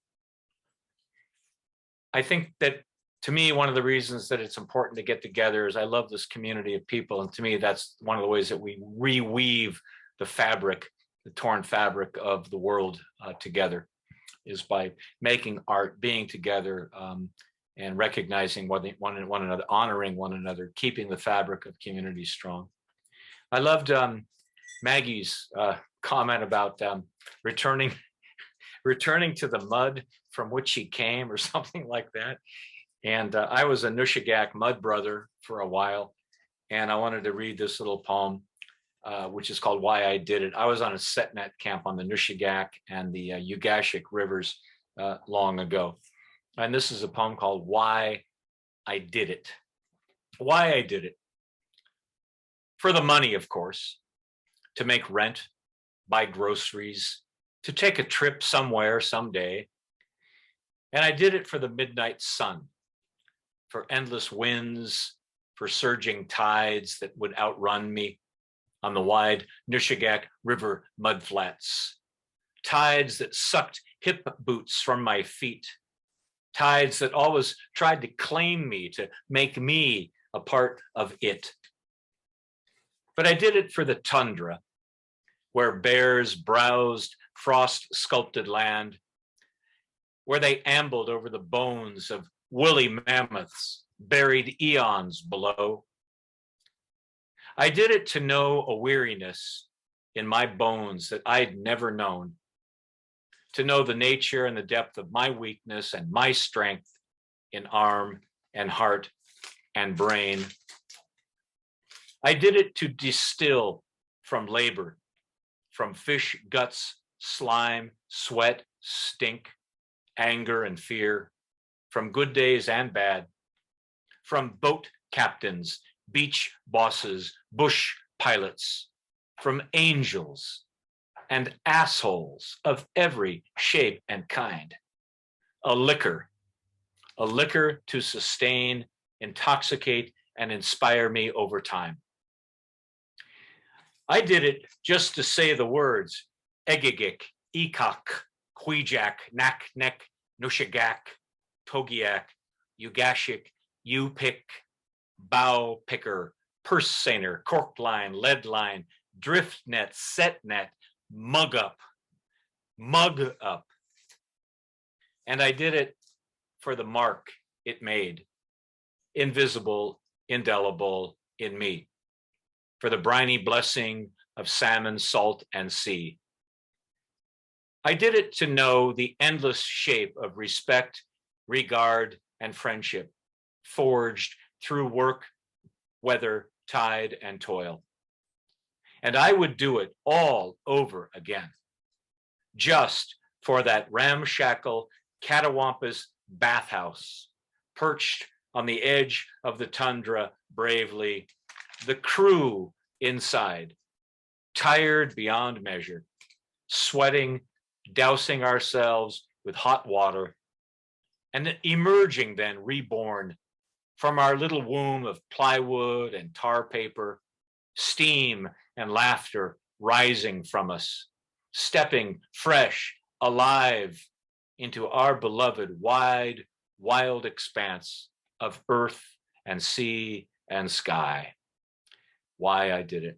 I think that, to me, one of the reasons that it's important to get together is I love this community of people. And to me, that's one of the ways that we reweave the fabric, the torn fabric of the world together, is by making art, being together, and recognizing one another, honoring one another, keeping the fabric of community strong. I loved Maggie's comment about returning to the mud from which she came, or something like that. And I was a Nushagak mud brother for a while, and I wanted to read this little poem, which is called Why I Did It. I was on a setnet camp on the Nushagak and the Ugashik rivers long ago. And this is a poem called Why I Did It. Why I did it. For the money, of course, to make rent, buy groceries, to take a trip somewhere someday. And I did it for the midnight sun, for endless winds, for surging tides that would outrun me on the wide Nushagak River mudflats, tides that sucked hip boots from my feet, tides that always tried to claim me, to make me a part of it. But I did it for the tundra, where bears browsed frost-sculpted land, where they ambled over the bones of woolly mammoths buried eons below. I did it to know a weariness in my bones that I'd never known, to know the nature and the depth of my weakness and my strength in arm and heart and brain. I did it to distill from labor, from fish guts, slime, sweat, stink, anger and fear, from good days and bad, from boat captains, beach bosses, bush pilots, from angels and assholes of every shape and kind. A liquor to sustain, intoxicate, and inspire me over time. I did it just to say the words Egigik, Ekok, Kwijak, Nak, Nek, Nushagak, Togiak, Ugashik, U-pick, bow picker, purse seiner, cork line, lead line, drift net, set net, mug up. And I did it for the mark it made, invisible, indelible in me, for the briny blessing of salmon, salt, and sea. I did it to know the endless shape of respect, regard, and friendship forged through work, weather, tide, and toil. And I would do it all over again, just for that ramshackle catawampus bathhouse, perched on the edge of the tundra bravely, the crew inside, tired beyond measure, sweating, dousing ourselves with hot water, and emerging then reborn from our little womb of plywood and tar paper, steam and laughter rising from us, stepping fresh, alive into our beloved wide, wild expanse of earth and sea and sky. Why I did it.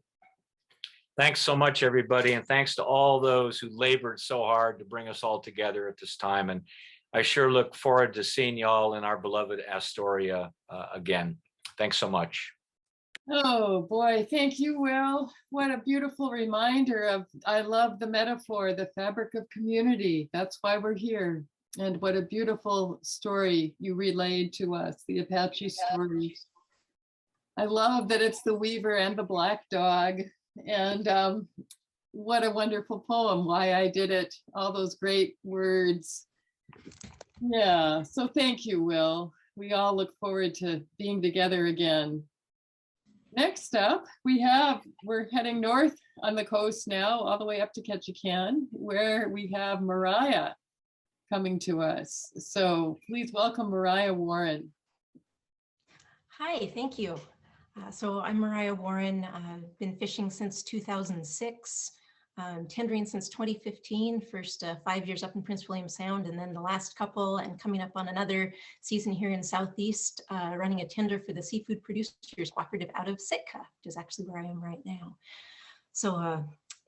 Thanks so much, everybody, and thanks to all those who labored so hard to bring us all together at this time. And I sure look forward to seeing y'all in our beloved Astoria again. Thanks so much. Oh boy, thank you, Will. What a beautiful reminder of, I love the metaphor, the fabric of community. That's why we're here. And what a beautiful story you relayed to us, the Apache story. I love that it's the weaver and the black dog. And what a wonderful poem, Why I Did It, all those great words. Yeah, so thank you, Will. We all look forward to being together again. Next up, we're heading north on the coast now, all the way up to Ketchikan, where we have Mariah coming to us. So please welcome Mariah Warren. Hi, thank you. So I'm Mariah Warren. I've been fishing since 2006, tendering since 2015, first 5 years up in Prince William Sound, and then the last couple, and coming up on another season here in Southeast, running a tender for the Seafood Producers Cooperative out of Sitka, which is actually where I am right now. So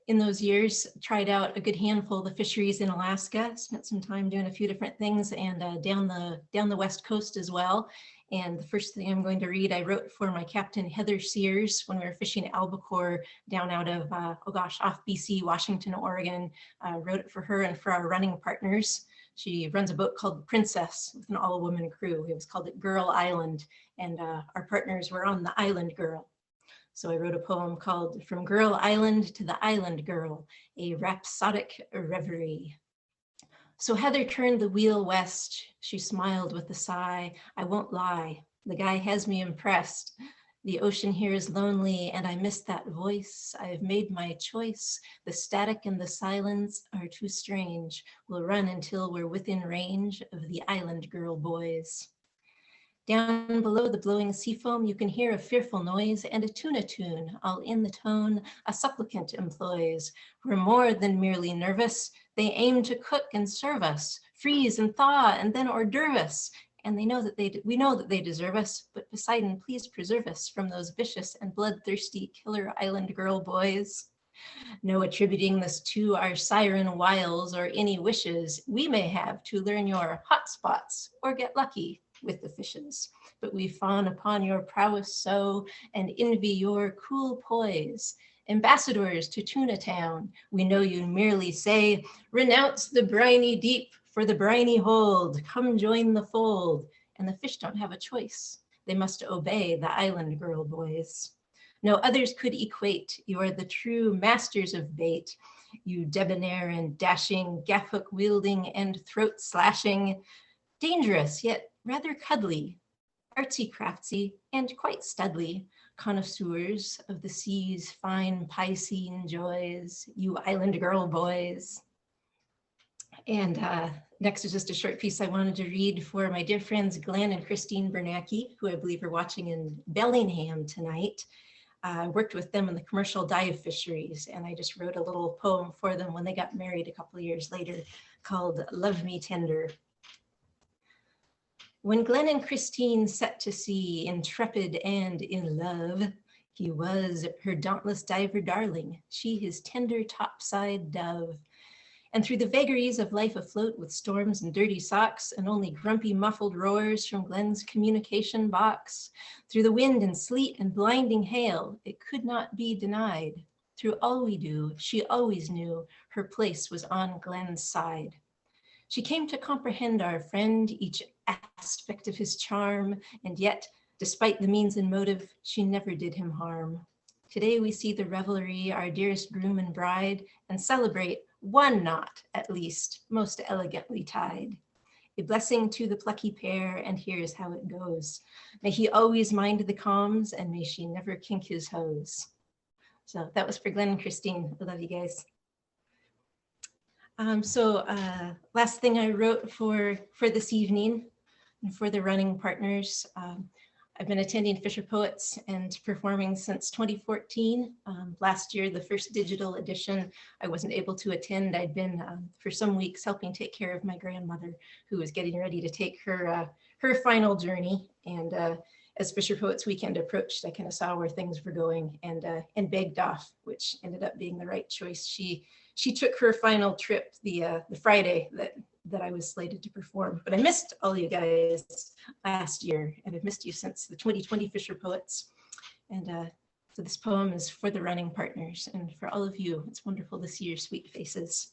in those years, tried out a good handful of the fisheries in Alaska, spent some time doing a few different things, and down the West Coast as well. And the first thing I'm going to read, I wrote for my captain, Heather Sears, when we were fishing albacore down out of, off BC, Washington, Oregon. Wrote it for her and for our running partners. She runs a boat called Princess with an all-woman crew. It was called Girl Island, and our partners were on the Island Girl. So I wrote a poem called From Girl Island to the Island Girl, a rhapsodic reverie. So Heather turned the wheel west. She smiled with a sigh. I won't lie, the guy has me impressed. The ocean here is lonely and I miss that voice. I've made my choice. The static and the silence are too strange. We'll run until we're within range of the Island Girl boys. Down below the blowing seafoam, you can hear a fearful noise and a tuna tune, all in the tone a supplicant employs. We're more than merely nervous. They aim to cook and serve us, freeze and thaw, and then hors d'oeuvre us. And we know that they deserve us, but Poseidon, please preserve us from those vicious and bloodthirsty killer Island Girl boys. No attributing this to our siren wiles or any wishes we may have to learn your hot spots or get lucky with the fishes, but we fawn upon your prowess so and envy your cool poise. Ambassadors to Tuna Town, we know you merely say, renounce the briny deep for the briny hold, come join the fold. And the fish don't have a choice. They must obey the Island Girl boys. No others could equate. You are the true masters of bait. You debonair and dashing, gaff hook wielding and throat slashing, dangerous yet rather cuddly, artsy craftsy and quite studly, connoisseurs of the sea's fine Piscean joys, you Island Girl boys. And next is just a short piece I wanted to read for my dear friends Glenn and Christine Bernacki, who I believe are watching in Bellingham tonight. I worked with them in the commercial dive fisheries, and I just wrote a little poem for them when they got married a couple of years later called Love Me Tender. When Glenn and Christine set to sea, intrepid and in love, he was her dauntless diver darling, she his tender topside dove. And through the vagaries of life afloat with storms and dirty socks and only grumpy muffled roars from Glenn's communication box, through the wind and sleet and blinding hail, it could not be denied. Through all we do, she always knew her place was on Glenn's side. She came to comprehend our friend, each aspect of his charm, and yet, despite the means and motive, she never did him harm. Today we see the revelry, our dearest groom and bride, and celebrate one knot, at least, most elegantly tied. A blessing to the plucky pair, and here's how it goes. May he always mind the comms, and may she never kink his hose. So that was for Glenn and Christine. I love you guys. Last thing I wrote for this evening and for the running partners. I've been attending Fisher Poets and performing since 2014. Last year, the first digital edition, I wasn't able to attend. I'd been for some weeks helping take care of my grandmother, who was getting ready to take her final journey. And as Fisher Poets weekend approached, I kind of saw where things were going and begged off, which ended up being the right choice. She took her final trip the Friday that I was slated to perform, but I missed all you guys last year, and I've missed you since the 2020 Fisher Poets. And so this poem is for the running partners and for all of you. It's wonderful to see your sweet faces.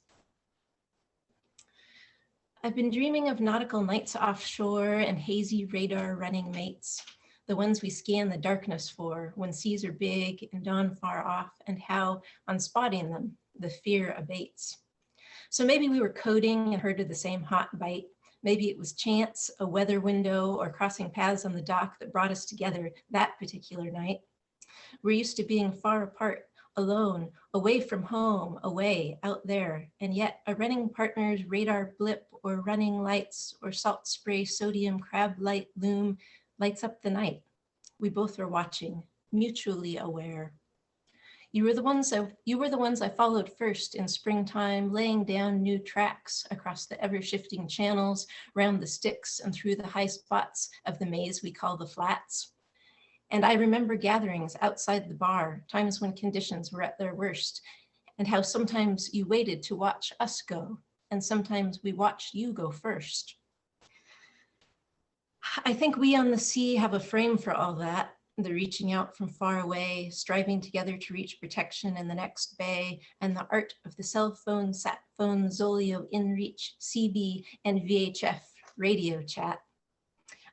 I've been dreaming of nautical nights offshore and hazy radar running mates, the ones we scan the darkness for when seas are big and dawn far off, and how, on spotting them, the fear abates. So maybe we were coding and heard of the same hot bite. Maybe it was chance, a weather window, or crossing paths on the dock that brought us together that particular night. We're used to being far apart, alone, away from home, away, out there, and yet a running partner's radar blip or running lights or salt spray sodium crab light loom lights up the night. We both are watching, mutually aware. You were the ones I followed first in springtime, laying down new tracks across the ever-shifting channels, round the sticks and through the high spots of the maze we call the flats. And I remember gatherings outside the bar, times when conditions were at their worst, and how sometimes you waited to watch us go, and sometimes we watched you go first. I think we on the sea have a frame for all that. The reaching out from far away, striving together to reach protection in the next bay, and the art of the cell phone, sat phone, Zolio, InReach, CB, and VHF radio chat.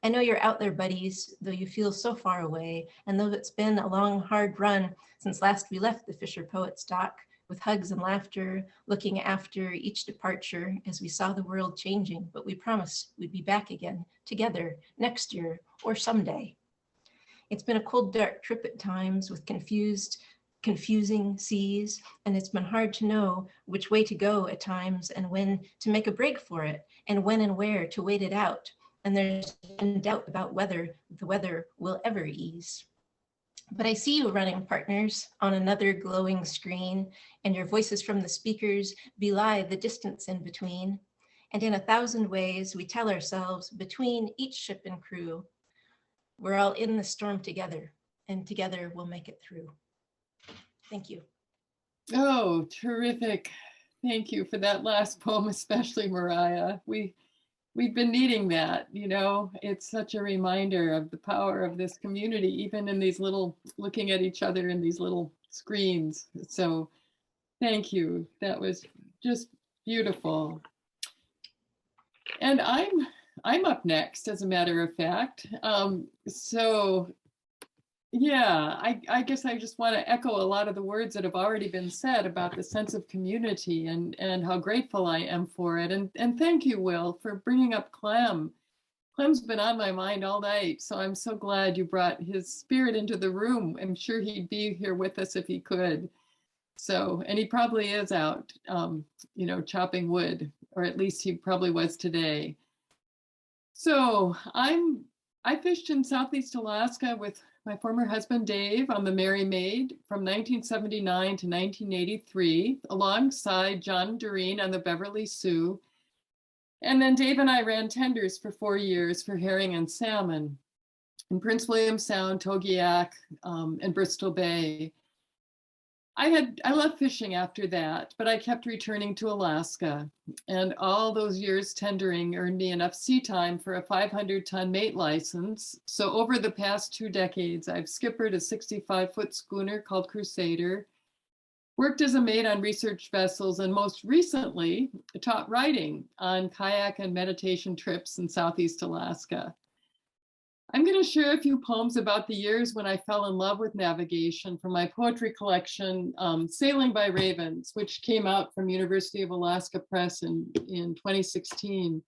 I know you're out there, buddies, though you feel so far away, and though it's been a long, hard run since last we left the Fisher Poets dock, with hugs and laughter, looking after each departure as we saw the world changing, but we promised we'd be back again, together, next year, or someday. It's been a cold, dark trip at times with confusing seas, and it's been hard to know which way to go at times and when to make a break for it, and when and where to wait it out. And there's been doubt about whether the weather will ever ease. But I see you, running partners, on another glowing screen, and your voices from the speakers belie the distance in between. And in 1,000 ways, we tell ourselves between each ship and crew, we're all in the storm together, and together we'll make it through. Thank you. Oh, terrific. Thank you for that last poem, especially Mariah. We've been needing that, you know. It's such a reminder of the power of this community, even in these little, looking at each other in these little screens. So thank you. That was just beautiful. And I'm up next, as a matter of fact. So yeah, I guess I just want to echo a lot of the words that have already been said about the sense of community and how grateful I am for it. And thank you, Will, for bringing up Clem. Clem's been on my mind all night, so I'm so glad you brought his spirit into the room. I'm sure he'd be here with us if he could. So, and he probably is out, you know, chopping wood, or at least he probably was today. So I fished in Southeast Alaska with my former husband, Dave, on the Mary Maid from 1979 to 1983, alongside John Doreen on the Beverly Sioux. And then Dave and I ran tenders for 4 years for herring and salmon in Prince William Sound, Togiak, and Bristol Bay. I left fishing after that, but I kept returning to Alaska. And all those years tendering earned me enough sea time for a 500-ton mate license. So over the past 2 decades, I've skippered a 65-foot schooner called Crusader, Worked as a maid on research vessels and most recently taught writing on kayak and meditation trips in Southeast Alaska. I'm going to share a few poems about the years when I fell in love with navigation from my poetry collection, Sailing by Ravens, which came out from University of Alaska Press in 2016.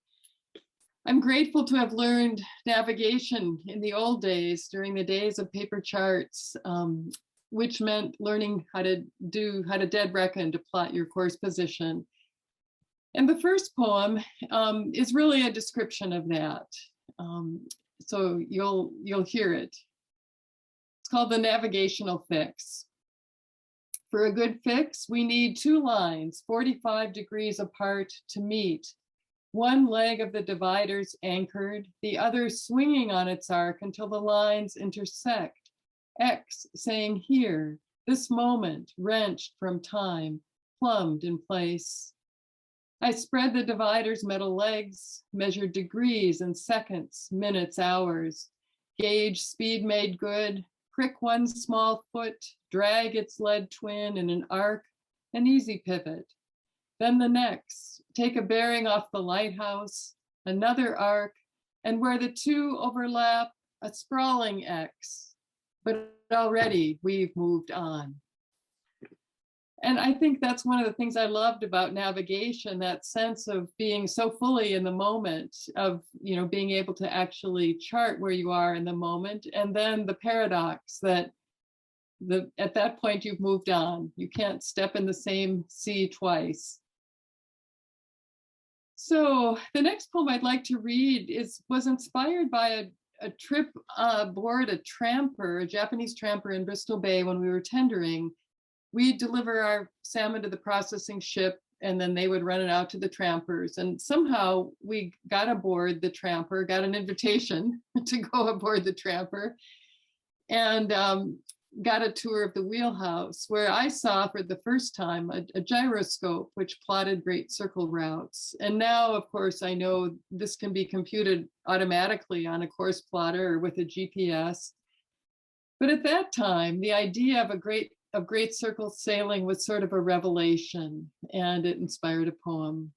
I'm grateful to have learned navigation in the old days, during the days of paper charts, which meant learning how to dead reckon, to plot your course position. And the first poem is really a description of that. So you'll hear it. It's called The Navigational Fix. For a good fix, we need two lines 45 degrees apart to meet. One leg of the dividers anchored, the other swinging on its arc until the lines intersect. X saying here, this moment, wrenched from time, plumbed in place. I spread the divider's metal legs, measured degrees and seconds, minutes, hours. Gauge speed made good, prick one small foot, drag its lead twin in an arc, an easy pivot. Then the next, take a bearing off the lighthouse, another arc, and where the two overlap, a sprawling X. But already we've moved on. And I think that's one of the things I loved about navigation, that sense of being so fully in the moment, of, you know, being able to actually chart where you are in the moment. And then the paradox that at that point you've moved on. You can't step in the same sea twice. So the next poem I'd like to read was inspired by a trip aboard a tramper, a Japanese tramper in Bristol Bay when we were tendering. We'd deliver our salmon to the processing ship, and then they would run it out to the trampers. And somehow we got aboard the tramper, got an invitation to go aboard the tramper, and got a tour of the wheelhouse, where I saw for the first time a gyroscope which plotted great circle routes. And now, of course, I know this can be computed automatically on a course plotter or with a GPS. But at that time, the idea of great circle sailing was sort of a revelation, and it inspired a poem.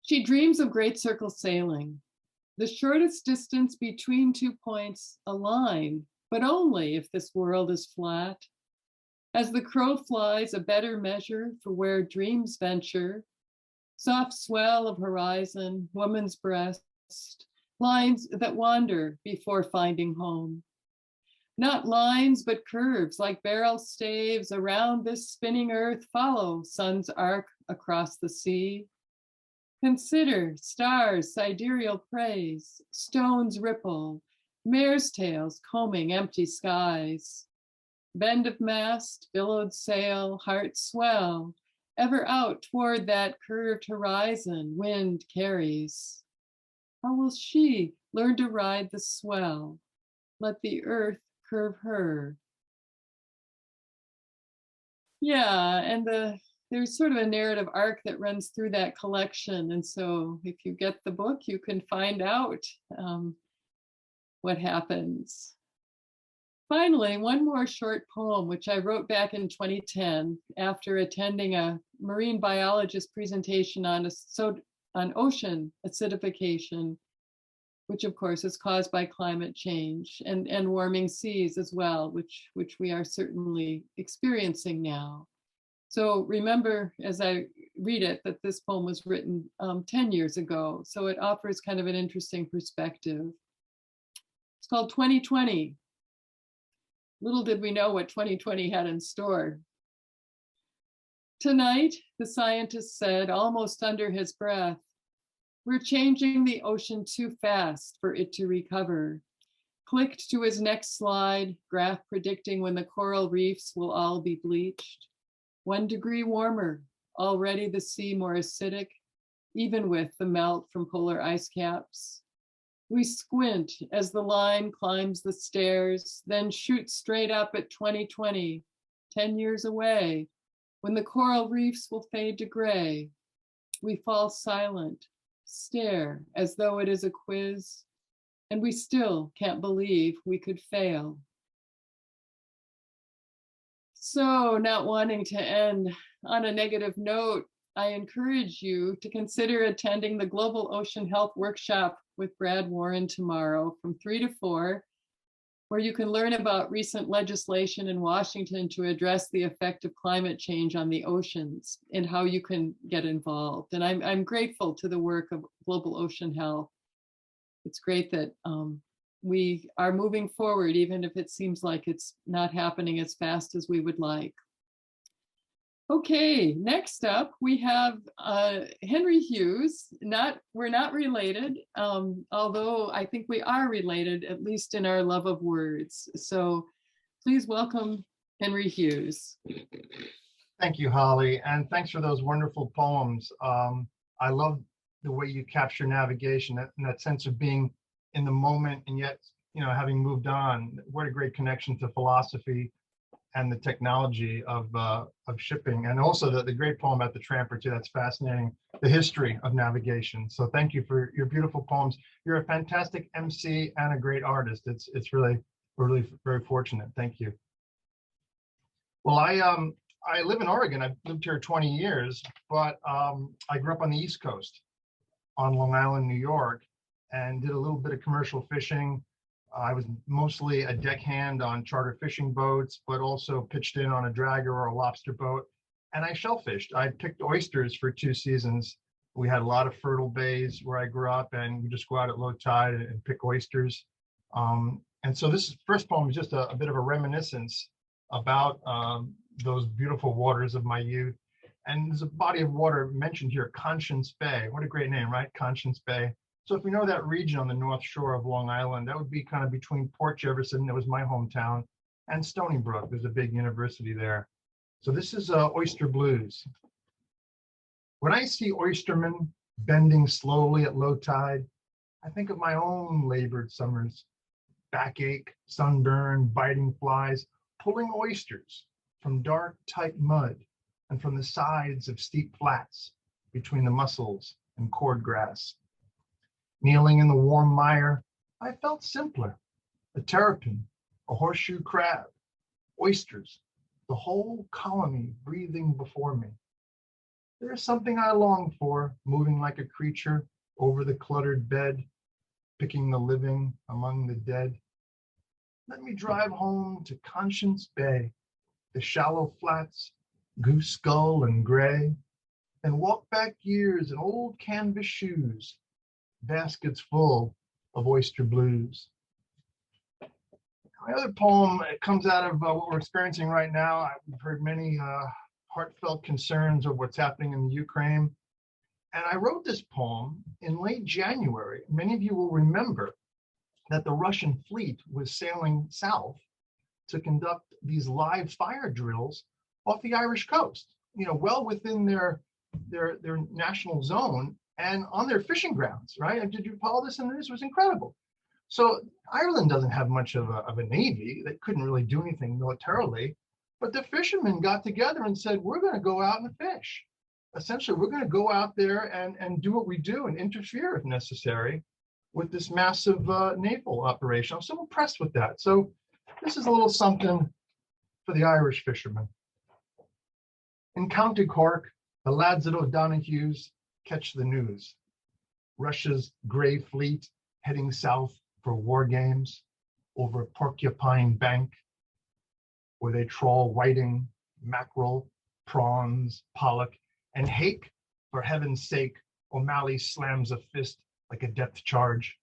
She dreams of great circle sailing, the shortest distance between 2 points, a line, but only if this world is flat. As the crow flies, a better measure for where dreams venture, soft swell of horizon, woman's breast, lines that wander before finding home. Not lines, but curves like barrel staves around this spinning earth follow sun's arc across the sea. Consider stars, sidereal praise, stones ripple, mare's tails combing empty skies. Bend of mast, billowed sail, heart swell, ever out toward that curved horizon wind carries. How will she learn to ride the swell? Let the earth curve her. Yeah, and there's sort of a narrative arc that runs through that collection. And so if you get the book, you can find out what happens. Finally, one more short poem, which I wrote back in 2010 after attending a marine biologist presentation on ocean acidification, which of course is caused by climate change and warming seas as well, which we are certainly experiencing now. So remember, as I read it, that this poem was written 10 years ago. So it offers kind of an interesting perspective. It's called 2020. Little did we know what 2020 had in store. Tonight, the scientist said, almost under his breath, we're changing the ocean too fast for it to recover. Clicked to his next slide, graph predicting when the coral reefs will all be bleached. 1 degree warmer, already the sea more acidic, even with the melt from polar ice caps. We squint as the line climbs the stairs, then shoot straight up at 2020, 10 years away, when the coral reefs will fade to gray. We fall silent, stare as though it is a quiz, and we still can't believe we could fail. So, not wanting to end on a negative note, I encourage you to consider attending the Global Ocean Health Workshop with Brad Warren tomorrow from 3 to 4, where you can learn about recent legislation in Washington to address the effect of climate change on the oceans and how you can get involved. And I'm grateful to the work of Global Ocean Health. It's great that we are moving forward, even if it seems like it's not happening as fast as we would like. Okay, next up we have Henry Hughes. We're not related, although I think we are related, at least in our love of words. So please welcome Henry Hughes. Thank you, Holly, and thanks for those wonderful poems. I love the way you capture navigation, that sense of being in the moment and yet, having moved on. What a great connection to philosophy and the technology of shipping, and also the great poem about the tramper too. That's fascinating, the history of navigation. So thank you for your beautiful poems. You're a fantastic MC and a great artist. It's really very fortunate. Thank you. Well, I live in Oregon. I've lived here 20 years, but I grew up on the East Coast, on Long Island, New York, and did a little bit of commercial fishing. I was mostly a deckhand on charter fishing boats, but also pitched in on a dragger or a lobster boat. And I shellfished. I picked oysters for 2 seasons. We had a lot of fertile bays where I grew up, and we just go out at low tide and pick oysters. And so this first poem is just a bit of a reminiscence about those beautiful waters of my youth. And there's a body of water mentioned here, Conscience Bay. What a great name, right? Conscience Bay. So if we know that region on the North Shore of Long Island, that would be kind of between Port Jefferson, that was my hometown, and Stony Brook. There's a big university there. So this is Oyster Blues. When I see oystermen bending slowly at low tide, I think of my own labored summers, backache, sunburn, biting flies, pulling oysters from dark, tight mud and from the sides of steep flats between the mussels and cordgrass. Kneeling in the warm mire, I felt simpler. A terrapin, a horseshoe crab, oysters, the whole colony breathing before me. There is something I long for, moving like a creature over the cluttered bed, picking the living among the dead. Let me drive home to Conscience Bay, the shallow flats, goose skull and gray, and walk back years in old canvas shoes, baskets full of oyster blues. My other poem comes out of what we're experiencing right now. I've heard many heartfelt concerns of what's happening in the Ukraine. And I wrote this poem in late January. Many of you will remember that the Russian fleet was sailing south to conduct these live fire drills off the Irish coast, well within their national zone and on their fishing grounds, right? Did you follow this? And this was incredible. So Ireland doesn't have much of a navy. They couldn't really do anything militarily, but the fishermen got together and said, we're going to go out and fish. Essentially, we're going to go out there and do what we do and interfere if necessary with this massive naval operation. I'm so impressed with that. So this is a little something for the Irish fishermen. In County Cork, the lads at O'Donoghue's catch the news. Russia's gray fleet heading south for war games over Porcupine Bank, where they trawl whiting, mackerel, prawns, pollock, and hake. For heaven's sake, O'Malley slams a fist like a depth charge.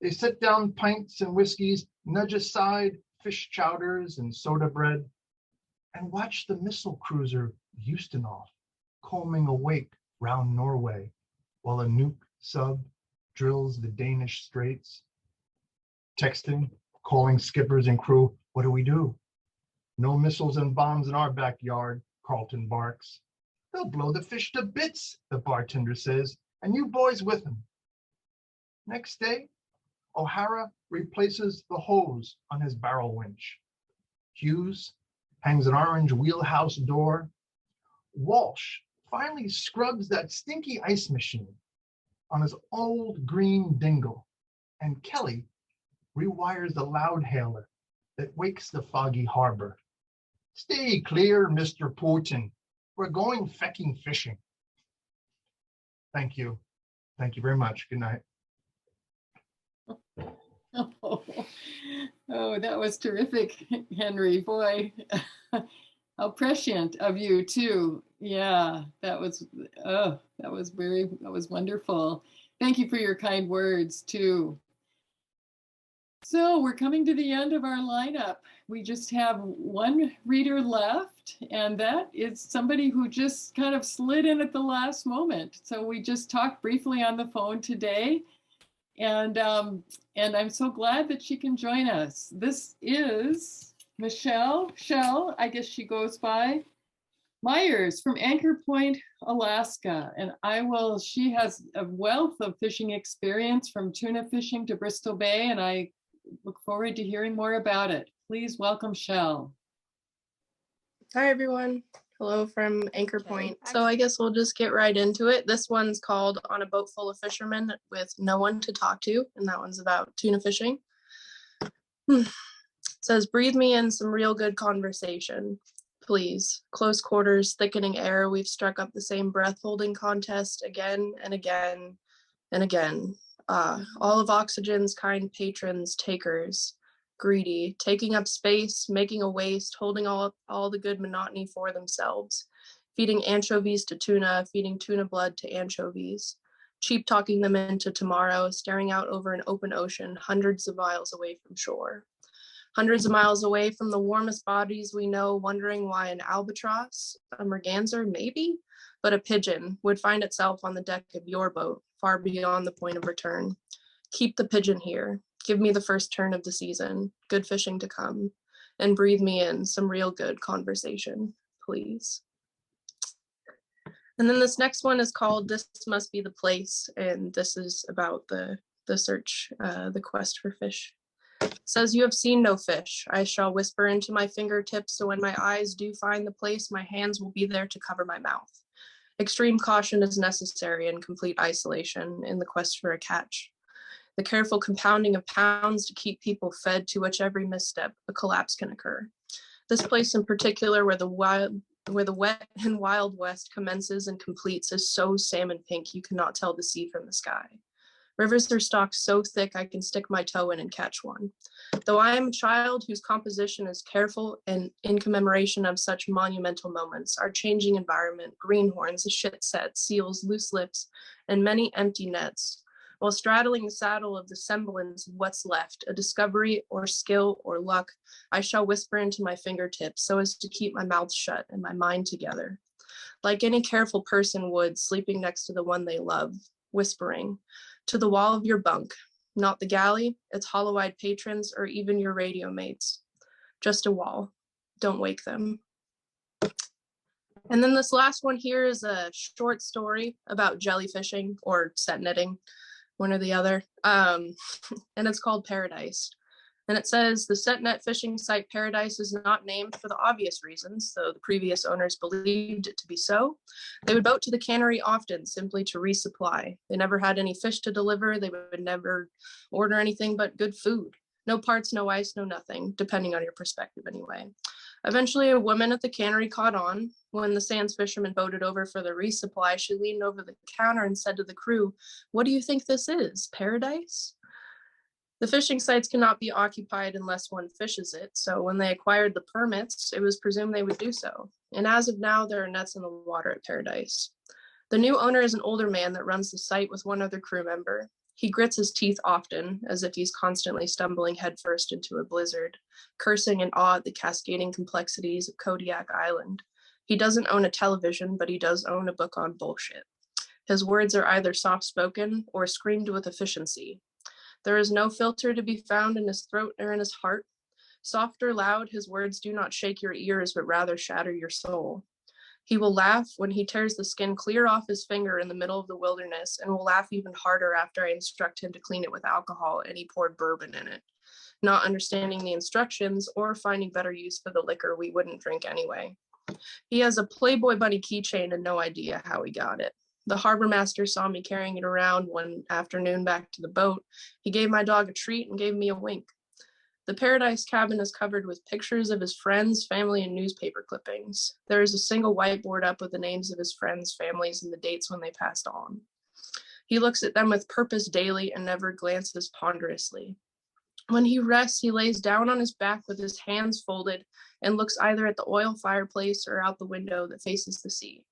They set down pints and whiskeys, nudge aside fish chowders and soda bread, and watch the missile cruiser Eustenoff combing a wake round Norway while a nuke sub drills the Danish straits. Texting, calling skippers and crew, what do we do? No missiles and bombs in our backyard, Carlton barks. They'll blow the fish to bits, the bartender says, and you boys with them. Next day, O'Hara replaces the hose on his barrel winch. Hughes hangs an orange wheelhouse door. Walsh finally scrubs that stinky ice machine on his old green dingle, and Kelly rewires the loud hailer that wakes the foggy harbor. Stay clear, Mr. Putin. We're going fecking fishing. Thank you. Thank you very much. Good night. Oh, that was terrific, Henry. Boy, how prescient of you too. Yeah, that was wonderful. Thank you for your kind words too. So we're coming to the end of our lineup. We just have one reader left, and that is somebody who just kind of slid in at the last moment. So we just talked briefly on the phone today, and I'm so glad that she can join us. This is Michelle, I guess she goes by, Meyers from Anchor Point, Alaska. And she has a wealth of fishing experience from tuna fishing to Bristol Bay, and I look forward to hearing more about it. Please welcome Shell. Hi, everyone. Hello from Anchor Point. So I guess we'll just get right into it. This one's called On a Boat Full of Fishermen with No One to Talk to, and that one's about tuna fishing. It says, breathe me in some real good conversation, please. Close quarters, thickening air, we've struck up the same breath-holding contest again and again and again. All of oxygen's kind patrons, takers, greedy, taking up space, making a waste, holding all the good monotony for themselves, feeding anchovies to tuna, feeding tuna blood to anchovies, cheap talking them into tomorrow, staring out over an open ocean, hundreds of miles away from shore, hundreds of miles away from the warmest bodies we know, wondering why an albatross, a merganser, maybe, but a pigeon would find itself on the deck of your boat, far beyond the point of return. Keep the pigeon here. Give me the first turn of the season, good fishing to come, and breathe me in some real good conversation, please. And then this next one is called This Must Be the Place, and this is about the search, the quest for fish. It says, you have seen no fish. I shall whisper into my fingertips, so when my eyes do find the place, my hands will be there to cover my mouth. Extreme caution is necessary in complete isolation in the quest for a catch. The careful compounding of pounds to keep people fed, to which every misstep, a collapse can occur. This place in particular, where the wet and wild west commences and completes, is so salmon pink you cannot tell the sea from the sky. Rivers are stocked so thick I can stick my toe in and catch one. Though I am a child whose composition is careful and in commemoration of such monumental moments, our changing environment, greenhorns, a shit set, seals, loose lips, and many empty nets, while straddling the saddle of the semblance of what's left, a discovery or skill or luck, I shall whisper into my fingertips so as to keep my mouth shut and my mind together. Like any careful person would, sleeping next to the one they love, whispering, to the wall of your bunk, not the galley, its hollow-eyed patrons, or even your radio mates. Just a wall. Don't wake them. And then this last one here is a short story about jellyfishing or set netting, one or the other. And it's called Paradise. And it says, the set net fishing site Paradise is not named for the obvious reasons, though the previous owners believed it to be so. They would boat to the cannery often, simply to resupply. They never had any fish to deliver. They would never order anything but good food. No parts, no ice, no nothing, depending on your perspective anyway. Eventually, a woman at the cannery caught on. When the Sands fishermen boated over for the resupply, she leaned over the counter and said to the crew, what do you think this is, Paradise? The fishing sites cannot be occupied unless one fishes it, so when they acquired the permits, it was presumed they would do so. And as of now, there are nets in the water at Paradise. The new owner is an older man that runs the site with one other crew member. He grits his teeth often, as if he's constantly stumbling headfirst into a blizzard, cursing in awe at the cascading complexities of Kodiak Island. He doesn't own a television, but he does own a book on bullshit. His words are either soft-spoken or screamed with efficiency. There is no filter to be found in his throat or in his heart. Soft or loud, his words do not shake your ears, but rather shatter your soul. He will laugh when he tears the skin clear off his finger in the middle of the wilderness, and will laugh even harder after I instruct him to clean it with alcohol and he poured bourbon in it, not understanding the instructions or finding better use for the liquor we wouldn't drink anyway. He has a Playboy bunny keychain and no idea how he got it. The harbor master saw me carrying it around one afternoon back to the boat. He gave my dog a treat and gave me a wink. The Paradise cabin is covered with pictures of his friends, family, and newspaper clippings. There is a single whiteboard up with the names of his friends, families, and the dates when they passed on. He looks at them with purpose daily and never glances ponderously. When he rests, he lays down on his back with his hands folded and looks either at the oil fireplace or out the window that faces the sea.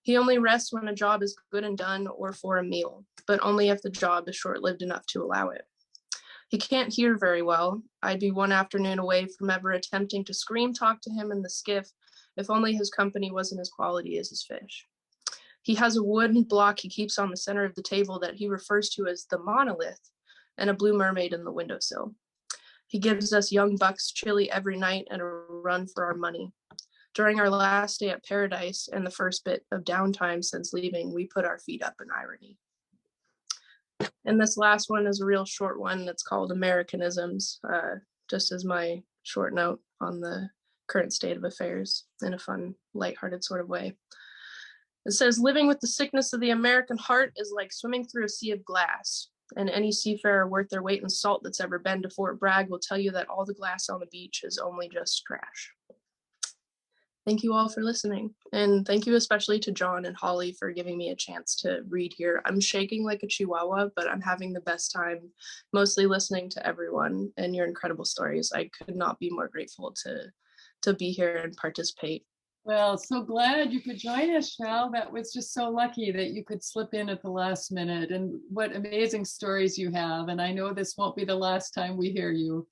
He only rests when a job is good and done or for a meal, but only if the job is short-lived enough to allow it. He can't hear very well. I'd be one afternoon away from ever attempting to scream talk to him in the skiff if only his company wasn't as quality as his fish. He has a wooden block he keeps on the center of the table that he refers to as the monolith, and a blue mermaid in the windowsill. He gives us young bucks chili every night and a run for our money. During our last day at Paradise and the first bit of downtime since leaving, we put our feet up in irony. And this last one is a real short one that's called Americanisms, just as my short note on the current state of affairs in a fun, lighthearted sort of way. It says, living with the sickness of the American heart is like swimming through a sea of glass. And any seafarer worth their weight in salt that's ever been to Fort Bragg will tell you that all the glass on the beach is only just trash. Thank you all for listening. And thank you especially to Jon and Holly for giving me a chance to read here. I'm shaking like a chihuahua, but I'm having the best time mostly listening to everyone and your incredible stories. I could not be more grateful to be here and participate. Well, so glad you could join us, Shal. That was just so lucky that you could slip in at the last minute, and what amazing stories you have. And I know this won't be the last time we hear you.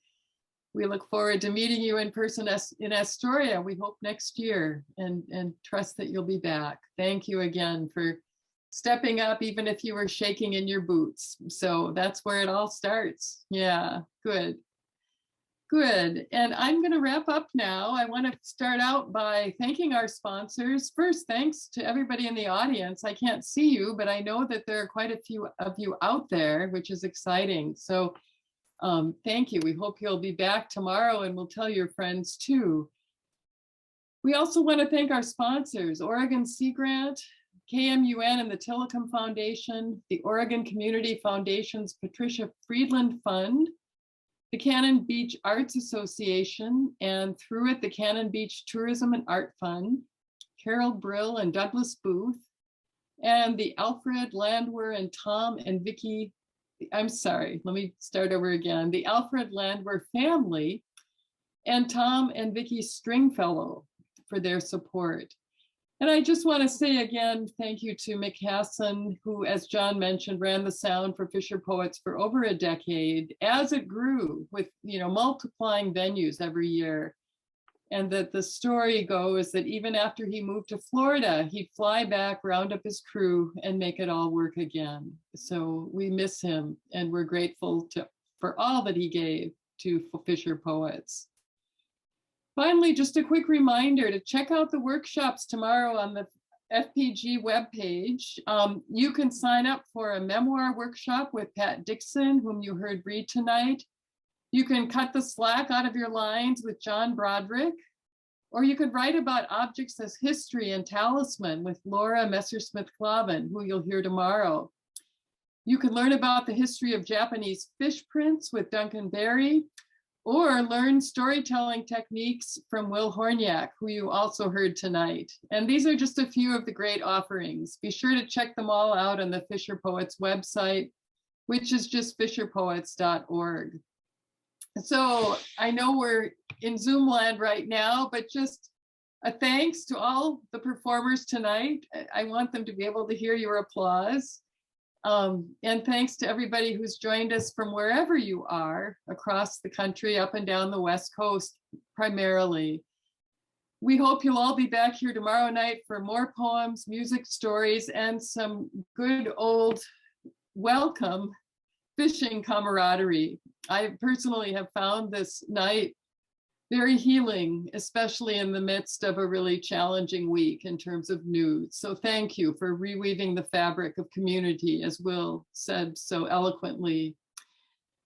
We look forward to meeting you in person in Astoria. We hope next year, and trust that you'll be back. Thank you again for stepping up, even if you were shaking in your boots. So that's where it all starts. Yeah, good. Good. And I'm going to wrap up now. I want to start out by thanking our sponsors. First, thanks to everybody in the audience. I can't see you, but I know that there are quite a few of you out there, which is exciting. So thank you. We hope you'll be back tomorrow, and we'll tell your friends too. We also want to thank our sponsors, Oregon Sea Grant, KMUN and the Tillicum Foundation, the Oregon Community Foundation's Patricia Friedland Fund, the Cannon Beach Arts Association, and through it, the Cannon Beach Tourism and Art Fund, Carol Brill and Douglas Booth, and the Alfred Landwehr and Tom and Vicki, I'm sorry, let me start over again, the Alfred Landwehr family, and Tom and Vicki Stringfellow for their support. And I just want to say again, thank you to Mick Hasson, who, as Jon mentioned, ran the sound for Fisher Poets for over a decade as it grew with, multiplying venues every year. And that the story goes that even after he moved to Florida, he'd fly back, round up his crew, and make it all work again. So we miss him, and we're grateful for all that he gave to Fisher Poets. Finally, just a quick reminder to check out the workshops tomorrow on the FPG webpage. You can sign up for a memoir workshop with Pat Dixon, whom you heard read tonight. You can cut the slack out of your lines with John Broderick, or you could write about objects as history and talisman with Laura Messersmith-Clavin, who you'll hear tomorrow. You can learn about the history of Japanese fish prints with Duncan Berry, or learn storytelling techniques from Will Hornyak, who you also heard tonight. And these are just a few of the great offerings. Be sure to check them all out on the Fisher Poets website, which is just fisherpoets.org. So I know we're in Zoom land right now, but just a thanks to all the performers tonight. I want them to be able to hear your applause. And thanks to everybody who's joined us from wherever you are across the country, up and down the West Coast, primarily. We hope you'll all be back here tomorrow night for more poems, music, stories, and some good old welcome fishing camaraderie. I personally have found this night very healing, especially in the midst of a really challenging week in terms of news. So thank you for reweaving the fabric of community, as Will said so eloquently.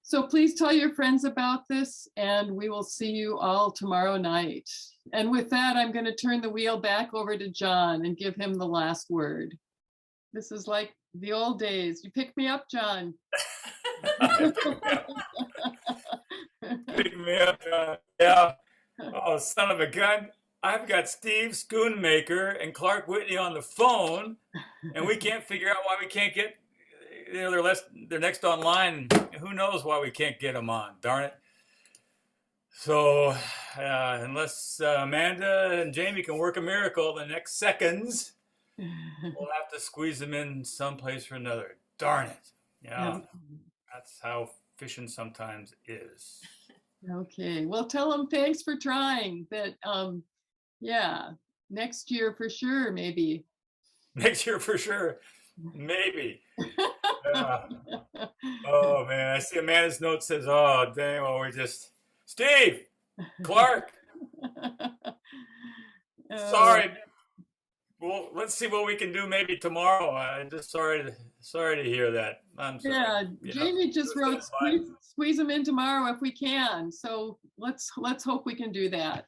So please tell your friends about this, and we will see you all tomorrow night. And with that, I'm going to turn the wheel back over to Jon and give him the last word. This is like the old days. You pick me up, Jon. Pick me up. Yeah. Oh, son of a gun. I've got Steve Schoonmaker and Clark Whitney on the phone, and we can't figure out why we can't get, they're next online. Who knows why we can't get them on, darn it. So unless Amanda and Jamie can work a miracle the next seconds, we'll have to squeeze them in someplace or another. Darn it. Yeah, that's how fishing sometimes is. Okay, well, tell them thanks for trying, but yeah, next year for sure, maybe. Next year for sure, maybe. Oh man, I see Amanda's note says, oh dang, well we just, Steve, Clark, sorry. Well, let's see what we can do maybe tomorrow. I'm just sorry to hear that. I'm sorry. Yeah, Jamie just wrote squeeze them in tomorrow if we can. So let's hope we can do that.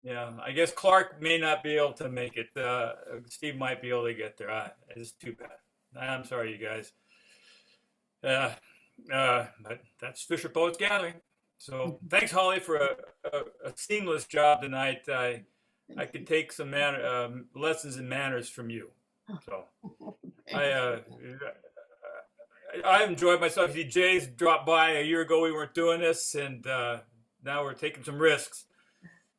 Yeah, I guess Clark may not be able to make it. Steve might be able to get there. It's too bad. I'm sorry, you guys. But that's FisherPoets Gathering. So thanks, Holly, for a seamless job tonight. I could take some lessons in manners from you. So I enjoyed myself. See, Jay's dropped by a year ago. We weren't doing this, and now we're taking some risks.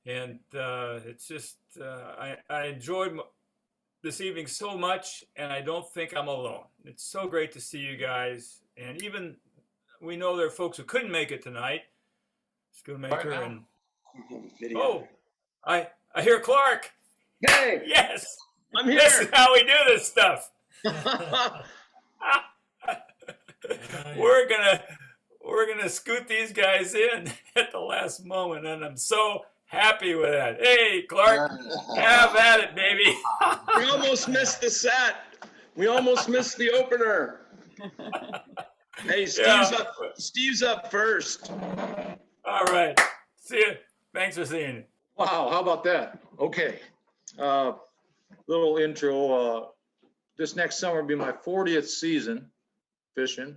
And it's just I enjoyed this evening so much, and I don't think I'm alone. It's so great to see you guys, and even we know there are folks who couldn't make it tonight. Schoonmaker and oh, I hear Clark. Hey. Yes. I'm here. This is how we do this stuff. We're gonna scoot these guys in at the last moment, and I'm so happy with that. Hey, Clark, have at it, baby. We almost missed the set. We almost missed the opener. Hey, Steve's up first. All right. See you. Thanks for seeing it. Wow, how about that? Okay. Little intro. This next summer will be my 40th season fishing.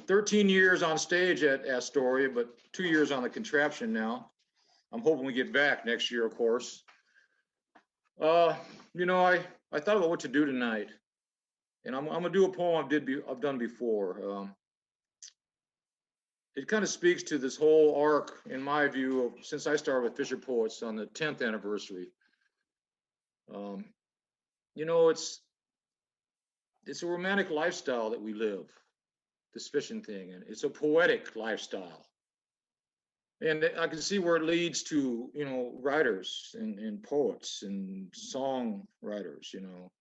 13 years on stage at Astoria, but 2 years on the contraption now. I'm hoping we get back next year, of course. You know, I thought about what to do tonight, and I'm gonna do a poem I've done before. It kind of speaks to this whole arc, in my view, of since I started with FisherPoets on the 10th anniversary. You know, it's a romantic lifestyle that we live, this fishing thing, and it's a poetic lifestyle. And I can see where it leads to, you know, writers and poets and songwriters, you know.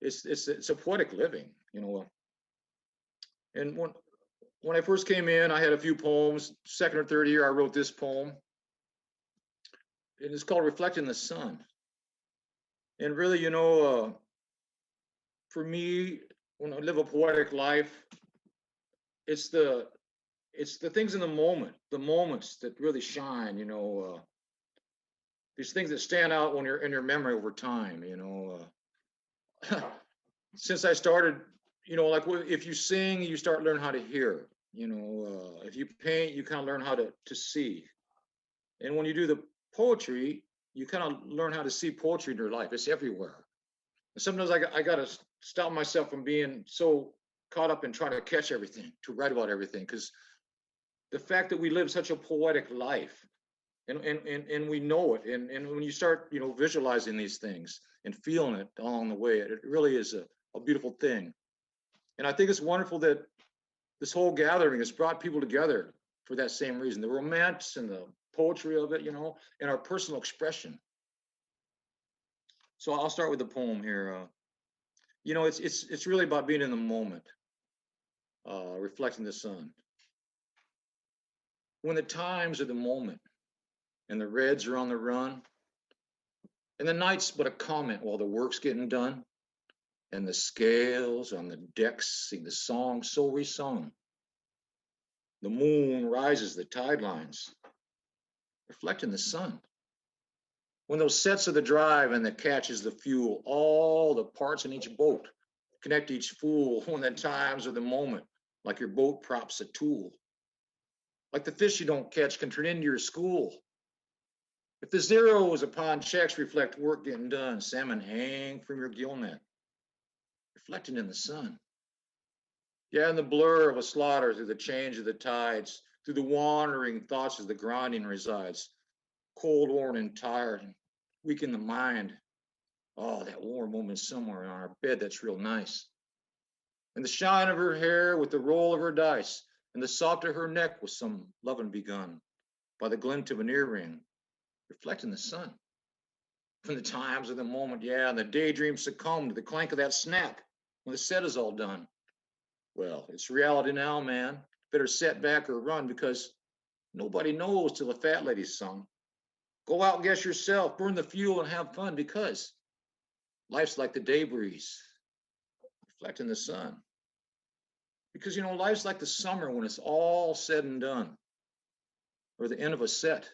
It's a poetic living, you know. And when I first came in, I had a few poems. Second or third year, I wrote this poem. And it's called Reflecting the Sun. And really, you know, for me, when I live a poetic life, it's the things in the moment, the moments that really shine, you know, these things that stand out when you're in your memory over time, you know. Since I started, you know, like if you sing, you start learning how to hear, you know, if you paint, you kind of learn how to see. And when you do the poetry, you kind of learn how to see poetry in your life. It's everywhere. And sometimes I got to stop myself from being so caught up in trying to catch everything, to write about everything, because the fact that we live such a poetic life, and we know it, and when you start, you know, visualizing these things and feeling it along the way, it really is a beautiful thing. And I think it's wonderful that this whole gathering has brought people together for that same reason, the romance and the poetry of it, you know, and our personal expression. So I'll start with the poem here. You know, it's really about being in the moment, reflecting the sun. When the times are the moment, and the reds are on the run, and the night's but a comment while the work's getting done, and the scales on the decks sing the song so resung. The moon rises the tide lines, reflecting the sun. When those sets of the drive and the catch is the fuel, all the parts in each boat connect each fool when the times are the moment, like your boat prop's a tool. Like the fish you don't catch can turn into your school. If the zeros upon checks reflect work getting done, salmon hang from your gill net, reflecting in the sun. Yeah, in the blur of a slaughter, through the change of the tides, through the wandering thoughts as the grinding resides, cold, worn, and tired, and weak in the mind. Oh, that warm moment somewhere on our bed that's real nice. And the shine of her hair with the roll of her dice, and the soft of her neck with some loving begun by the glint of an earring, reflecting the sun. From the times of the moment, yeah, and the daydream succumbed to the clank of that snap when the set is all done. Well, it's reality now, man. Better set back or run, because nobody knows till the fat lady's sung. Go out and guess yourself, burn the fuel and have fun, because life's like the day breeze, reflecting the sun. Because, you know, life's like the summer when it's all said and done, or the end of a set,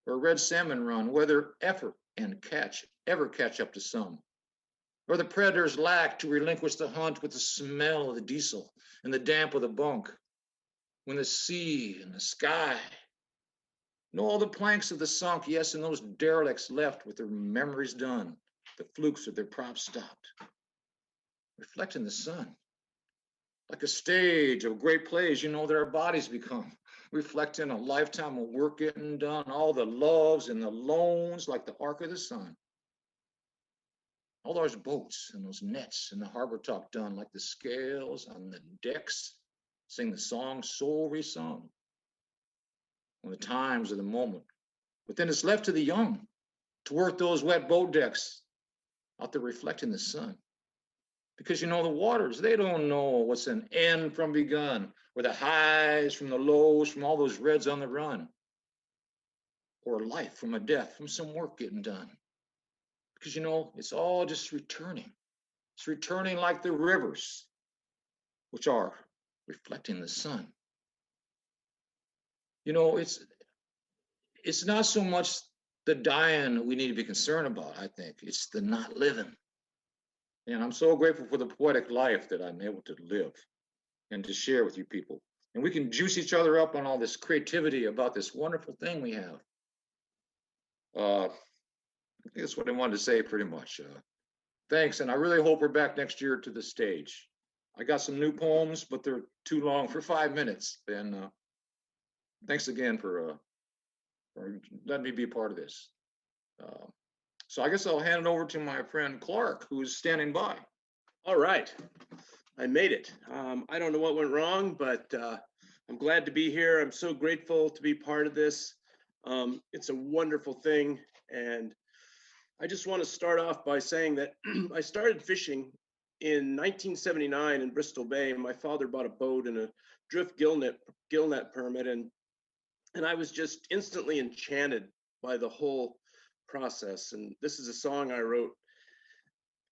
or a red salmon run, whether effort and catch ever catch up to some, or the predators lack to relinquish the hunt with the smell of the diesel and the damp of the bunk, when the sea and the sky know all the planks of the sunk, yes, and those derelicts left with their memories done, the flukes of their props stopped, reflecting the sun. Like a stage of great plays, you know, that our bodies become, reflecting a lifetime of work getting done, all the loves and the loans, like the arc of the sun. All those boats and those nets and the harbor talk done, like the scales on the decks, sing the song soul resung. When the times of the moment, but then it's left to the young to work those wet boat decks out there reflecting the sun. Because, you know, the waters, they don't know what's an end from begun, or the highs from the lows, from all those reds on the run, or life from a death, from some work getting done. Because, you know, it's all just returning. It's returning like the rivers, which are reflecting the sun. You know, it's not so much the dying we need to be concerned about, I think. It's the not living. And I'm so grateful for the poetic life that I'm able to live and to share with you people. And we can juice each other up on all this creativity about this wonderful thing we have. I think that's what I wanted to say pretty much. Thanks, and I really hope we're back next year to the stage. I got some new poems, but they're too long for 5 minutes. And thanks again for letting me be a part of this. So I guess I'll hand it over to my friend Clark, who's standing by. All right, I made it. I don't know what went wrong, but I'm glad to be here. I'm so grateful to be part of this. It's a wonderful thing. And I just want to start off by saying that I started fishing in 1979 in Bristol Bay. My father bought a boat and a drift gill net permit, and I was just instantly enchanted by the whole process. And this is a song I wrote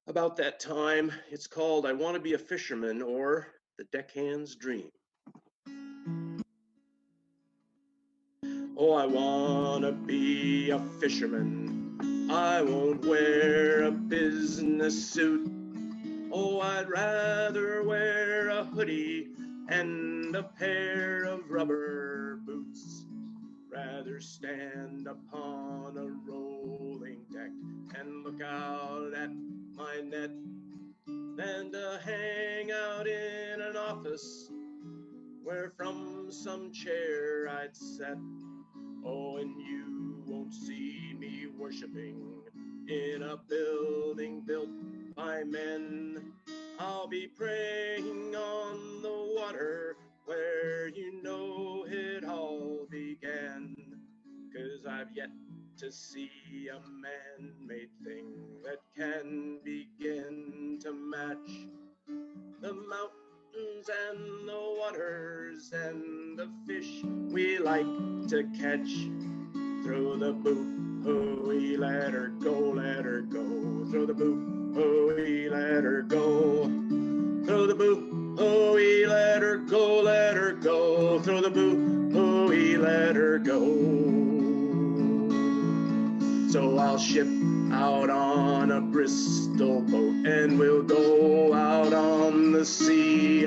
about that time. It's called I Want to Be a Fisherman, or The Deckhand's Dream. Oh, I want to be a fisherman. I won't wear a business suit. Oh, I'd rather wear a hoodie and a pair of rubber boots. Rather stand upon a rolling deck and look out at my net than to hang out in an office where from some chair I'd set. Oh, and you won't see me worshiping in a building built by men. I'll be praying on the water where you know it all began. 'Cause I've yet to see a man-made thing that can begin to match the mountains and the waters and the fish we like to catch. Throw the boot, hooey, let her go, let her go. Throw the boot, hooey, let her go. Throw the boot, hooey, let her go, let her go. Throw the boot, hooey, let her go. So I'll ship out on a Bristol boat and we'll go out on the sea.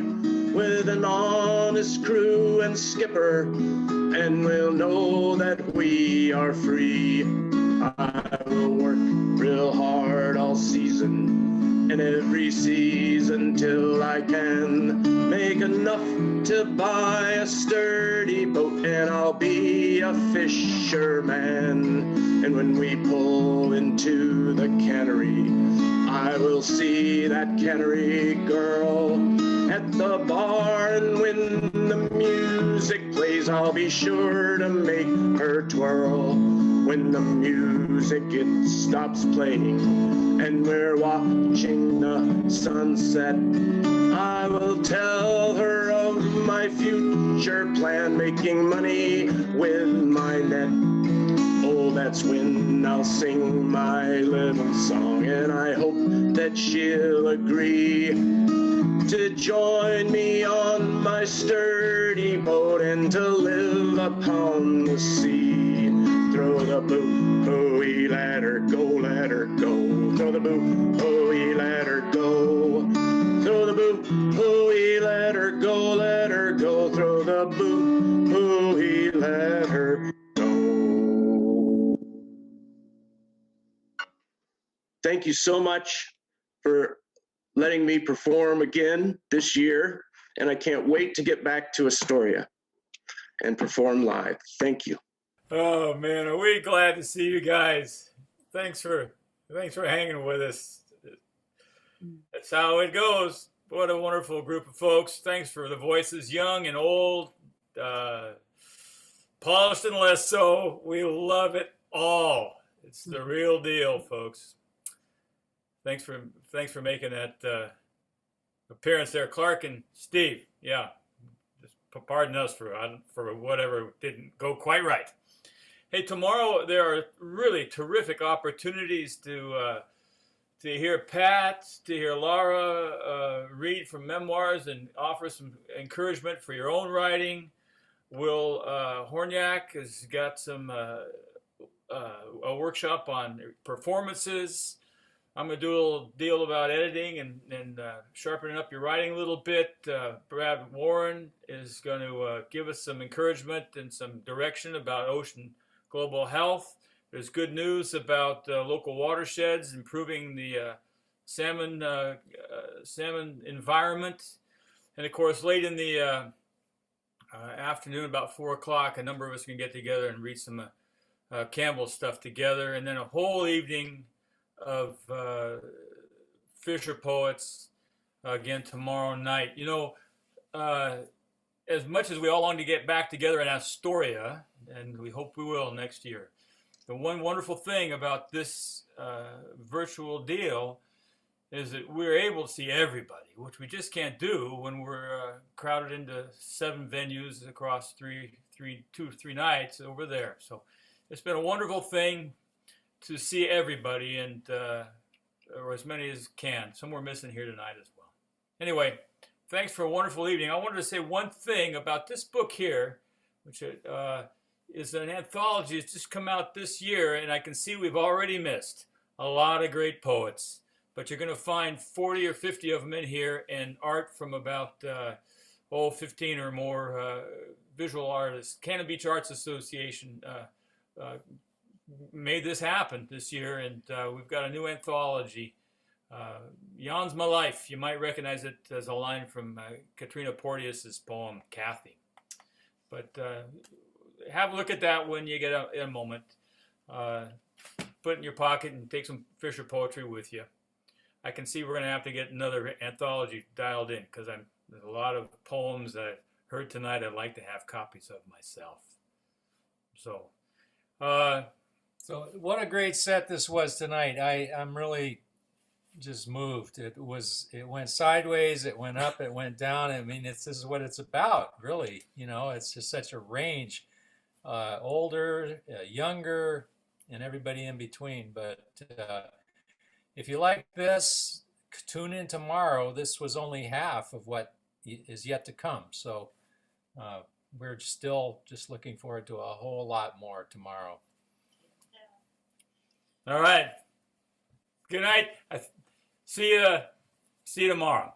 with an honest crew and skipper, and we'll know that we are free. I will work real hard all season and every season till I can make enough to buy a sturdy boat, and I'll be a fisherman. And when we pull into the cannery, I will see that cannery girl at the bar, and when the music plays, I'll be sure to make her twirl. When the music it stops playing and we're watching the sunset, I will tell her of my future plan, making money with my net. Oh, that's when I'll sing my little song, and I hope that she'll agree to join me on my sturdy boat and to live upon the sea. Throw the boot, buoy, let her go, let her go. Throw the boot, buoy, let her go. Throw the boot, buoy, let her go, let her go. Throw the boot, buoy, let her go. Thank you so much for letting me perform again this year, and I can't wait to get back to Astoria and perform live. Thank you. Oh man, are we glad to see you guys. Thanks for hanging with us. That's how it goes. What a wonderful group of folks. Thanks for the voices, young and old, polished and less so. We love it all. It's the real deal, folks. Thanks for making that appearance there, Clark and Steve. Yeah, just pardon us for whatever didn't go quite right. Hey, tomorrow there are really terrific opportunities to hear Pat, to hear Laura read from memoirs and offer some encouragement for your own writing. Hornyak has got some a workshop on performances. I'm going to do a little deal about editing and sharpening up your writing a little bit. Brad Warren is going to give us some encouragement and some direction about ocean global health. There's good news about local watersheds, improving the salmon environment. And of course, late in the afternoon, about 4 o'clock, a number of us can get together and read some Campbell stuff together. And then a whole evening of Fisher Poets again tomorrow night. You know, as much as we all long to get back together in Astoria, and we hope we will next year, the one wonderful thing about this virtual deal is that we're able to see everybody, which we just can't do when we're crowded into 7 venues across two, 3 nights over there. So it's been a wonderful thing to see everybody, and or as many as can. Some we're missing here tonight as well. Anyway, thanks for a wonderful evening. I wanted to say one thing about this book here, which is an anthology. It's just come out this year, and I can see we've already missed a lot of great poets, but you're going to find 40 or 50 of them in here, and art from about 15 or more visual artists. Cannon Beach Arts Association made this happen this year, and we've got a new anthology. Jan's My Life. You might recognize it as a line from Katrina Porteous's poem, Kathy. But have a look at that when you get a moment. Put it in your pocket and take some Fisher poetry with you. I can see we're going to have to get another anthology dialed in, because there's a lot of poems that I've heard tonight I'd like to have copies of myself. So what a great set this was tonight. I'm really just moved. It went sideways, it went up, it went down. I mean, this is what it's about, really. You know, it's just such a range, older, younger, and everybody in between. But if you like this, tune in tomorrow. This was only half of what is yet to come. So we're still just looking forward to a whole lot more tomorrow. All right. Good night. See you tomorrow.